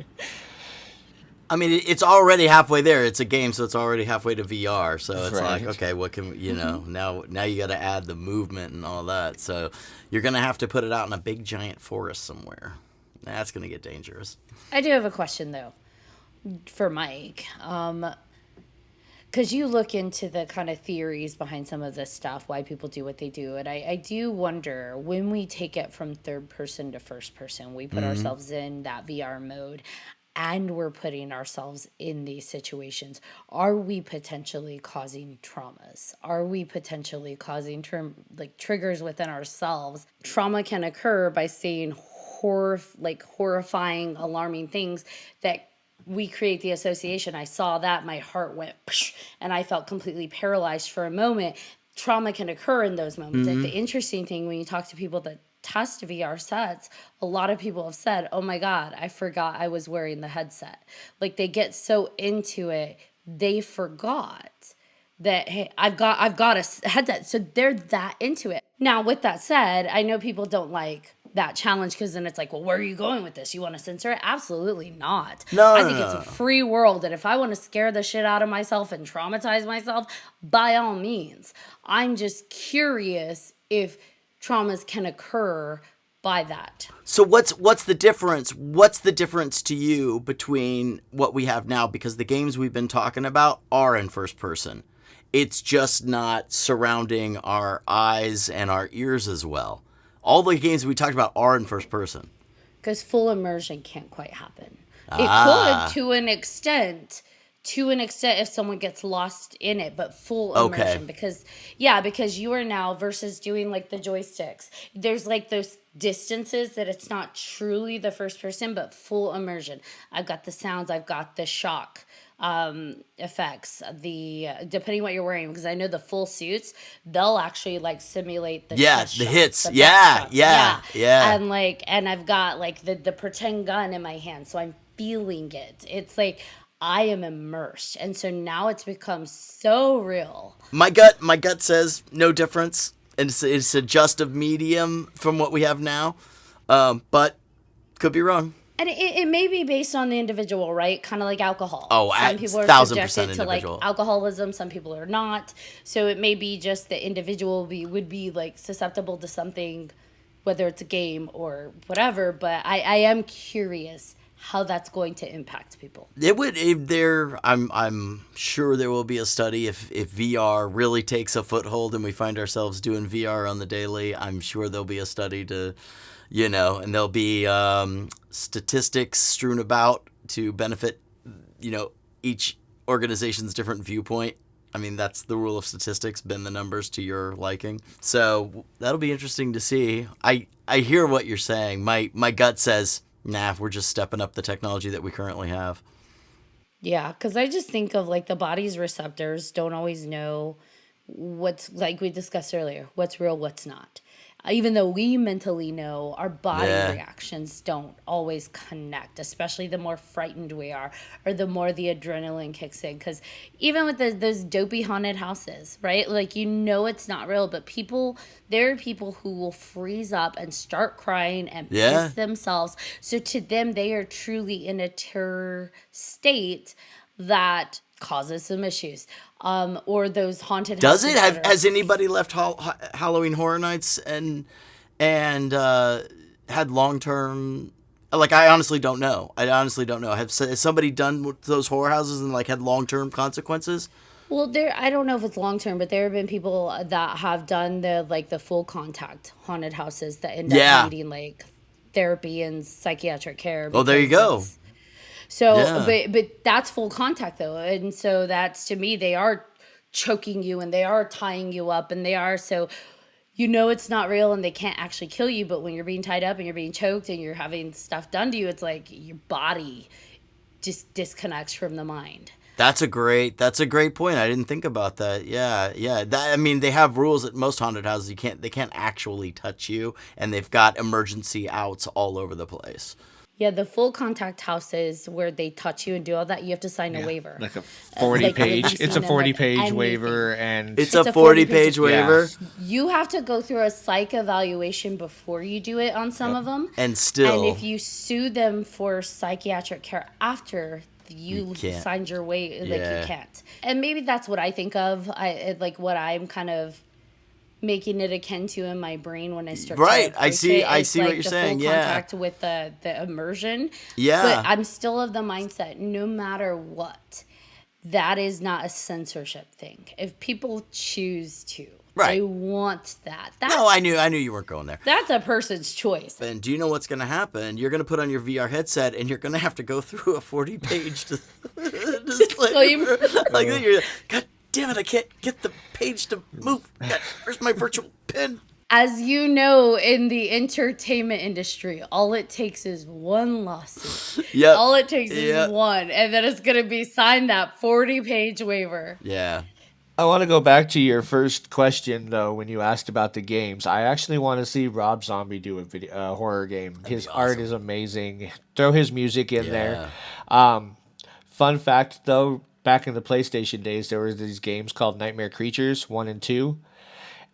I mean, it's already halfway there. It's a game, so it's already halfway to VR. So it's Right. like, okay, what can now you got to add the movement and all that. So you're gonna have to put it out in a big giant forest somewhere. That's gonna get dangerous. I do have a question though for Mike. Because you look into the kind of theories behind some of this stuff, why people do what they do. And I do wonder, when we take it from third person to first person, we put ourselves in that VR mode and we're putting ourselves in these situations. Are we potentially causing traumas? Are we potentially causing triggers within ourselves? Trauma can occur by seeing horrifying, alarming things that we create the association. I saw that, my heart went psh, and I felt completely paralyzed for a moment. Trauma can occur in those moments. And the interesting thing, when you talk to people that test VR sets, a lot of people have said, oh my God, I forgot I was wearing the headset. Like, they get so into it, they forgot that, hey, I've got a headset. So they're that into it. Now, with that said, I know people don't like that challenge, because then it's like, well, where are you going with this? You want to censor it? Absolutely not. I think it's a free world, and if I want to scare the shit out of myself and traumatize myself, by all means. I'm just curious if traumas can occur by that. So what's the difference? What's the difference to you between what we have now? Because the games we've been talking about are in first person. It's just not surrounding our eyes and our ears as well. All the games we talked about are in first person. Because full immersion can't quite happen. It could to an extent if someone gets lost in it, but full immersion. Because you are now, versus doing like the joysticks, there's like those distances that it's not truly the first person, but full immersion. I've got the sounds, I've got the shock effects, the depending what you're wearing, because I know the full suits, they'll actually like simulate the chest shots, hits, the back shots. yeah, and I've got like the pretend gun in my hand, so I'm feeling it. It's like I am immersed, and so now it's become so real. My gut says no difference, and it's a just of medium from what we have now, but could be wrong. And it may be based on the individual, right? Kind of like alcohol. Oh, some people are 1000% subjected to like individual. alcoholism. Some people are not. So it may be just the individual would be like susceptible to something, whether it's a game or whatever. But I am curious how that's going to impact people. It would. I'm sure there will be a study if VR really takes a foothold and we find ourselves doing VR on the daily. I'm sure there'll be a study to. And there'll be statistics strewn about to benefit, each organization's different viewpoint. I mean, that's the rule of statistics, bend the numbers to your liking. So that'll be interesting to see. I hear what you're saying. My gut says, nah, we're just stepping up the technology that we currently have. Yeah, because I just think of like the body's receptors don't always know what's, like we discussed earlier, what's real, what's not. Even though we mentally know, our body reactions don't always connect, especially the more frightened we are or the more the adrenaline kicks in. Because even with those dopey haunted houses, right? Like, it's not real, but there are people who will freeze up and start crying and piss themselves. So to them, they are truly in a terror state that causes some issues. Or those haunted Does houses it? that are- Has anybody left Halloween Horror Nights and had long term? Like, I honestly don't know. Has somebody done with those horror houses and like had long term consequences? Well, I don't know if it's long term, but there have been people that have done the full contact haunted houses that end Yeah. up needing like therapy and psychiatric care. Oh, there you because go. So, Yeah. but that's full contact though, and so that's, to me, they are choking you and they are tying you up and they are, so it's not real and they can't actually kill you, but when you're being tied up and you're being choked and you're having stuff done to you, it's like your body just disconnects from the mind. That's a great point. I didn't think about that. Yeah. They have rules at most haunted houses. They can't actually touch you, and they've got emergency outs all over the place. Yeah, the full contact houses where they touch you and do all that, you have to sign a waiver. Like a 40-page. have you It's a seen them, 40-page anything? waiver, and It's a a 40-page 40-page waiver. You have to go through a psych evaluation before you do it on some of them. And still, And if you sue them for psychiatric care after you can't. signed your way, like Yeah. you can't. And maybe that's what I think of. Like what I'm kind of making it akin to in my brain when I start. Right, to I see- approach it. I It's see what like you're the saying, Full yeah. contact with the immersion. Yeah. But I'm still of the mindset, no matter what, that is not a censorship thing. If people choose to, Right. they want that. No, I knew you weren't going there. That's a person's choice. And do you know what's going to happen? You're going to put on your VR headset, and you're going to have to go through a 40-page disclaimer. Like, you're, God damn it! I can't get the page to move. God, where's my virtual pen? As you know, in the entertainment industry, all it takes is one lawsuit. Yep. All it takes Yep. is one, and then it's going to be signed that 40-page waiver. Yeah. I want to go back to your first question, though, when you asked about the games. I actually want to see Rob Zombie do a horror game. His art is amazing. Throw his music in there. Fun fact, though, back in the PlayStation days, there were these games called Nightmare Creatures 1 and 2.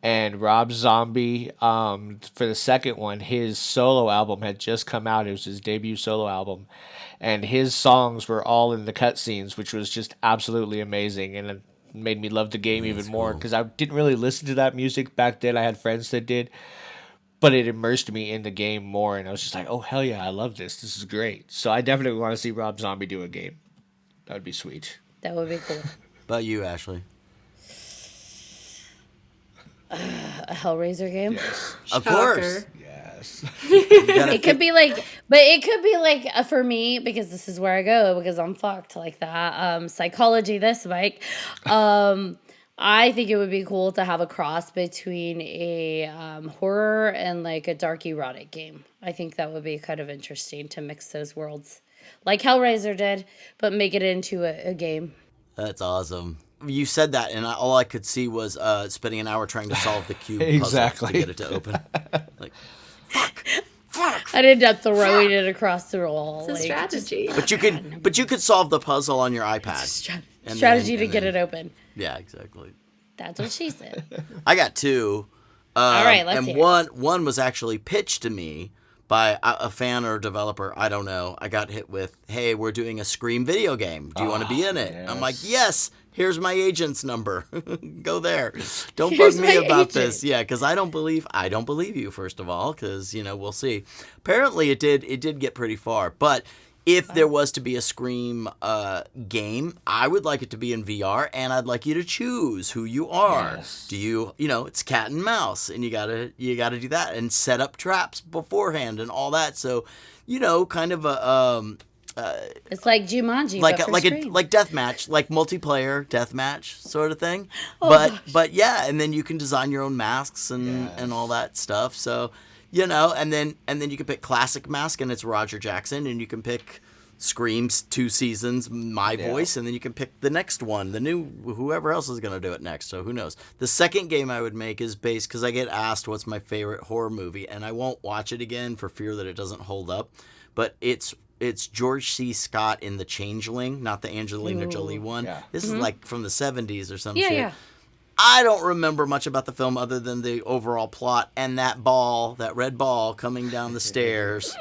And Rob Zombie, for the second one, his solo album had just come out. It was his debut solo album. And his songs were all in the cutscenes, which was just absolutely amazing. And it made me love the game even more, because I didn't really listen to that music back then. I had friends that did. But it immersed me in the game more. And I was just like, oh, hell yeah, I love this. This is great. So I definitely want to see Rob Zombie do a game. That would be sweet. That would be cool. About you, Ashley? A Hellraiser game? Yes. Of course. Shocker. Yes. It could be like, but it could be like, for me, because this is where I go, because I'm fucked like that. Psychology, this, Mike. I think it would be cool to have a cross between a horror and like a dark erotic game. I think that would be kind of interesting to mix those worlds, like Hellraiser did, but make it into a game. That's awesome. You said that, and all I could see was spending an hour trying to solve the cube Exactly. puzzle to get it to open. Like, fuck. I'd end up throwing it across the wall. It's a strategy. But you could solve the puzzle on your iPad. Strategy to get it open. Yeah, exactly. That's what she said. I got two. All right, let's and hear one was actually pitched to me by a fan or developer. I don't know. I got hit with, hey, we're doing a Scream video game. Do you want to be in it? yes. I'm like, yes. Here's my agent's number. Go there. Don't Here's bug me my about agent. this. Yeah, because I don't believe you, first of all, because we'll see. Apparently, it did get pretty far. But if there was to be a Scream game, I would like it to be in VR, and I'd like you to choose who you are. Yes. Do you it's cat and mouse, and you gotta do that and set up traps beforehand and all that. So, kind of a It's like Jumanji, like but for like Scream. like deathmatch, like multiplayer deathmatch sort of thing. Oh, but yeah, and then you can design your own masks and all that stuff. So and then you can pick classic mask, and it's Roger Jackson, and you can pick Scream's 2 seasons, my voice, and then you can pick the next one, the new whoever else is gonna do it next. So who knows? The second game I would make is based, because I get asked what's my favorite horror movie, and I won't watch it again for fear that it doesn't hold up. But it's George C. Scott in The Changeling, not the Angelina Jolie one. Yeah. This is like from the 70s or some Yeah, shit. yeah. I don't remember much about the film other than the overall plot and that red ball coming down the stairs.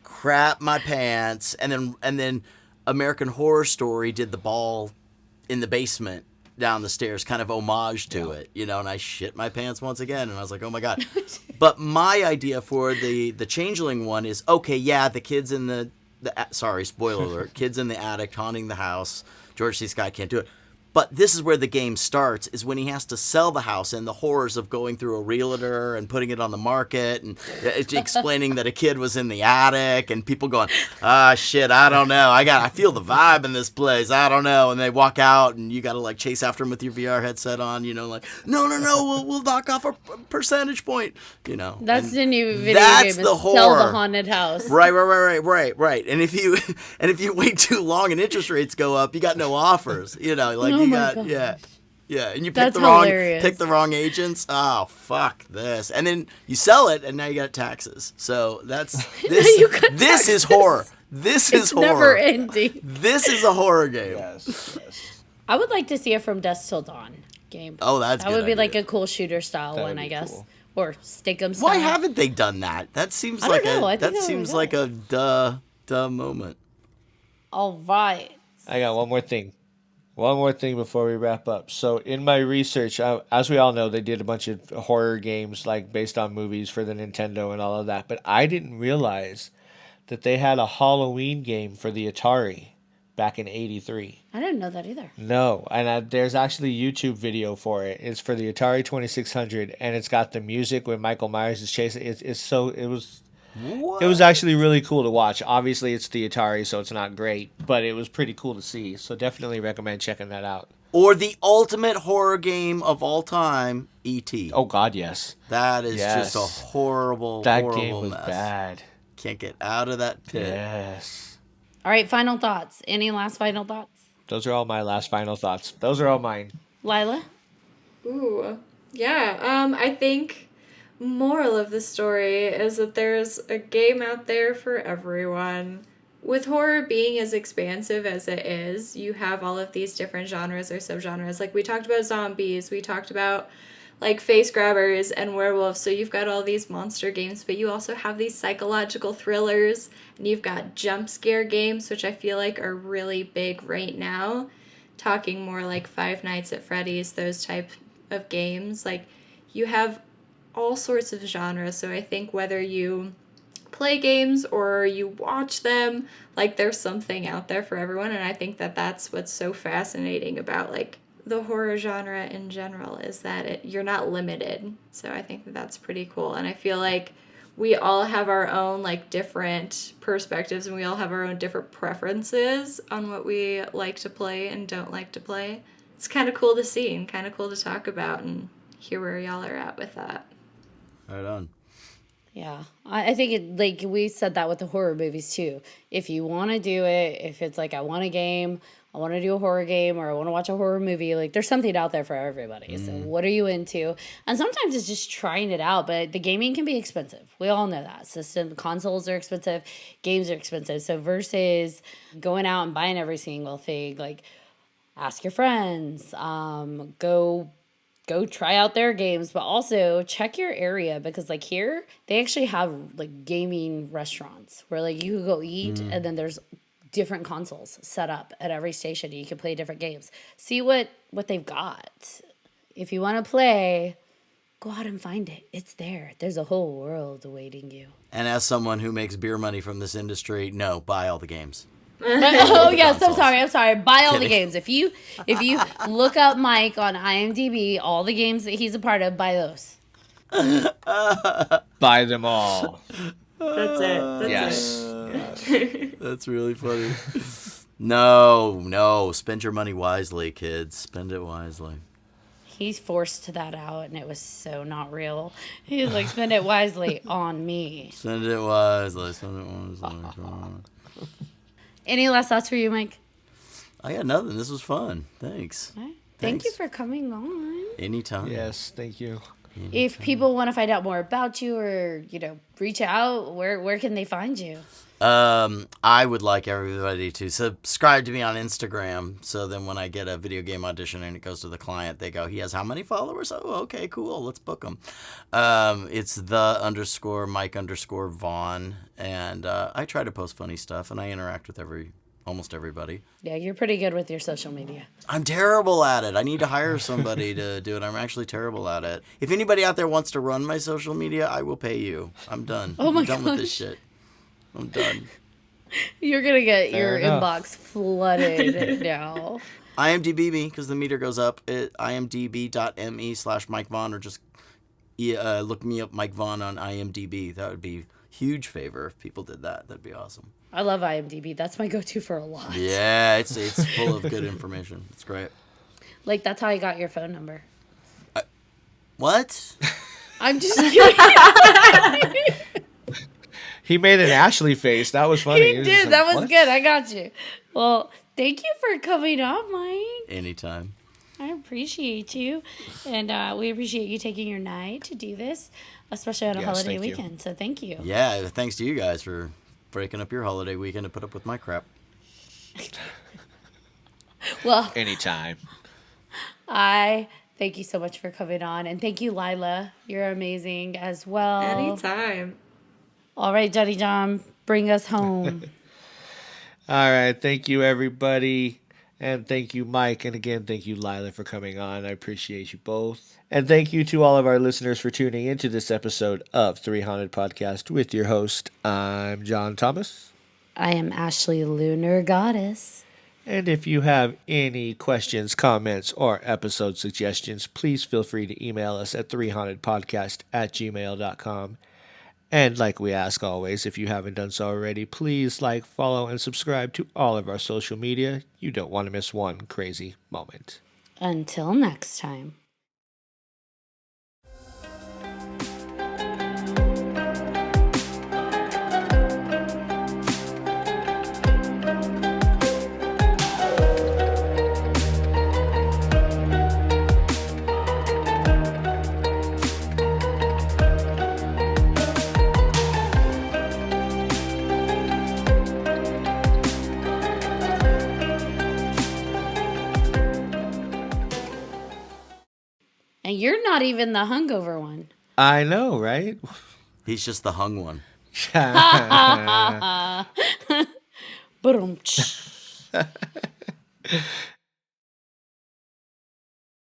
Crap my pants. And then American Horror Story did the ball in the basement down the stairs, kind of homage to it, and I shit my pants once again, and I was like, oh my God. But my idea for the changeling one is, okay, yeah, the kids in the sorry, spoiler alert, kids in the attic haunting the house, George C. Scott can't do it. But this is where the game starts, is when he has to sell the house and the horrors of going through a realtor and putting it on the market and explaining that a kid was in the attic and people going, shit, I don't know. I feel the vibe in this place. I don't know. And they walk out and you got to like chase after them with your VR headset on, like, no, we'll knock off a percentage point, That's the new video that's game. The is horror. Sell the haunted house. Right. And if you wait too long and interest rates go up, you got no offers, like, God. yeah, and you pick That's the hilarious. wrong agents. Oh, fuck this! And then you sell it, and now you got taxes. So that's this is horror. This is horror. Never ending. This is a horror game. Yes. I would like to see it From Dusk Till Dawn game. Oh, that would be like a cool shooter style one, I guess, cool. or Stick'em style. Why haven't they done that? That seems I like don't know. I think that that would seems be like a duh moment. All right. I got one more thing. One more thing before we wrap up. So in my research, as we all know, they did a bunch of horror games like based on movies for the Nintendo and all of that. But I didn't realize that they had a Halloween game for the Atari back in '83. I didn't know that either. No, and there's actually a YouTube video for it. It's for the Atari 2600, and it's got the music when Michael Myers is chasing. It was actually really cool to watch. Obviously, it's the Atari, so it's not great, but it was pretty cool to see. So definitely recommend checking that out. Or the ultimate horror game of all time, E.T. Oh, God, yes. That is Yes. just a horrible Game was mess. bad. Can't get out of that pit. Yes. All right, final thoughts. Any last final thoughts? Those are all my last final thoughts. Those are all mine. Lila? Ooh. Yeah. I think moral of the story is that there's a game out there for everyone. With horror being as expansive as it is, you have all of these different genres or subgenres. Like we talked about zombies, we talked about like face grabbers and werewolves. So you've got all these monster games, but you also have these psychological thrillers, and you've got jump scare games, which I feel like are really big right now. Talking more like Five Nights at Freddy's, those type of games. Like you have all sorts of genres. So I think whether you play games or you watch them, like there's something out there for everyone. And I think that that's what's so fascinating about like the horror genre in general, is that you're not limited. So I think that that's pretty cool. And I feel like we all have our own like different perspectives, and we all have our own different preferences on what we like to play and don't like to play. It's kind of cool to see and kind of cool to talk about and hear where y'all are at with that. Right on. Yeah, I think it, like we said that with the horror movies too. If you want to do it, if it's like I want a game, I want to do a horror game, or I want to watch a horror movie, like there's something out there for everybody. So what are you into? And sometimes it's just trying it out, but the gaming can be expensive. We all know that. Consoles are expensive, games are expensive. So versus going out and buying every single thing, like ask your friends, go try out their games, but also check your area, because like here they actually have like gaming restaurants where like you can go eat and then there's different consoles set up at every station. You can play different games. See what they've got. If you want to play, go out and find it. It's there. There's a whole world awaiting you. And as someone who makes beer money from this industry, no, buy all the games. Oh yes, I'm sorry. Buy all the Kidding. games. If you look up Mike on IMDb, all the games that he's a part of, buy those. Buy them all. That's it. Yes. That's really funny. No. Spend your money wisely, kids. Spend it wisely. He's forced that out, and it was so not real. He's like, spend it wisely on me. Spend it wisely. Any last thoughts for you, Mike? I got nothing. This was fun. Thanks. All right. Thank you Thanks. for coming on. Anytime. Yes, thank you. If people want to find out more about you, or reach out, where can they find you? I would like everybody to subscribe to me on Instagram, so then when I get a video game audition and it goes to the client, they go, he has how many followers? Oh, okay, cool, let's book him. It's _Mike_Vaughn, and I try to post funny stuff, and I interact with almost everybody. Yeah, you're pretty good with your social media. I'm terrible at it. I need to hire somebody to do it. I'm actually terrible at it. If anybody out there wants to run my social media, I will pay you. I'm done. Oh my I'm done with this gosh. shit. I'm done. You're going to get Fair your enough. inbox flooded now. IMDb me because the meter goes up at imdb.me/Mike Vaughn, or just look me up Mike Vaughn on IMDb. That would be a huge favor if people did that. That'd be awesome. I love IMDb. That's my go-to for a lot. Yeah, it's full of good information. It's great. Like, that's how I got your phone number. What? I'm just kidding. He made an Ashley face. That was funny. He was did. like, That was "What?" good. I got you. Well, thank you for coming on, Mike. Anytime. I appreciate you. And we appreciate you taking your night to do this, especially on a Yes, holiday thank you. weekend. So thank you. Yeah, thanks to you guys for breaking up your holiday weekend to put up with my crap. Well, Anytime. I thank you so much for coming on. And thank you, Lila. You're amazing as well. Anytime. All right, Johnny John, bring us home. All right. Thank you, everybody. And thank you, Mike. And again, thank you, Lila, for coming on. I appreciate you both. And thank you to all of our listeners for tuning into this episode of 3Haunted Podcast with your host. I'm John Thomas. I am Ashley Lunar Goddess. And if you have any questions, comments, or episode suggestions, please feel free to email us at 3hauntedpodcast@gmail.com. And like we ask always, if you haven't done so already, please like, follow, and subscribe to all of our social media. You don't want to miss one crazy moment. Until next time. And you're not even the hungover one. I know, right? He's just the hung one. Boom.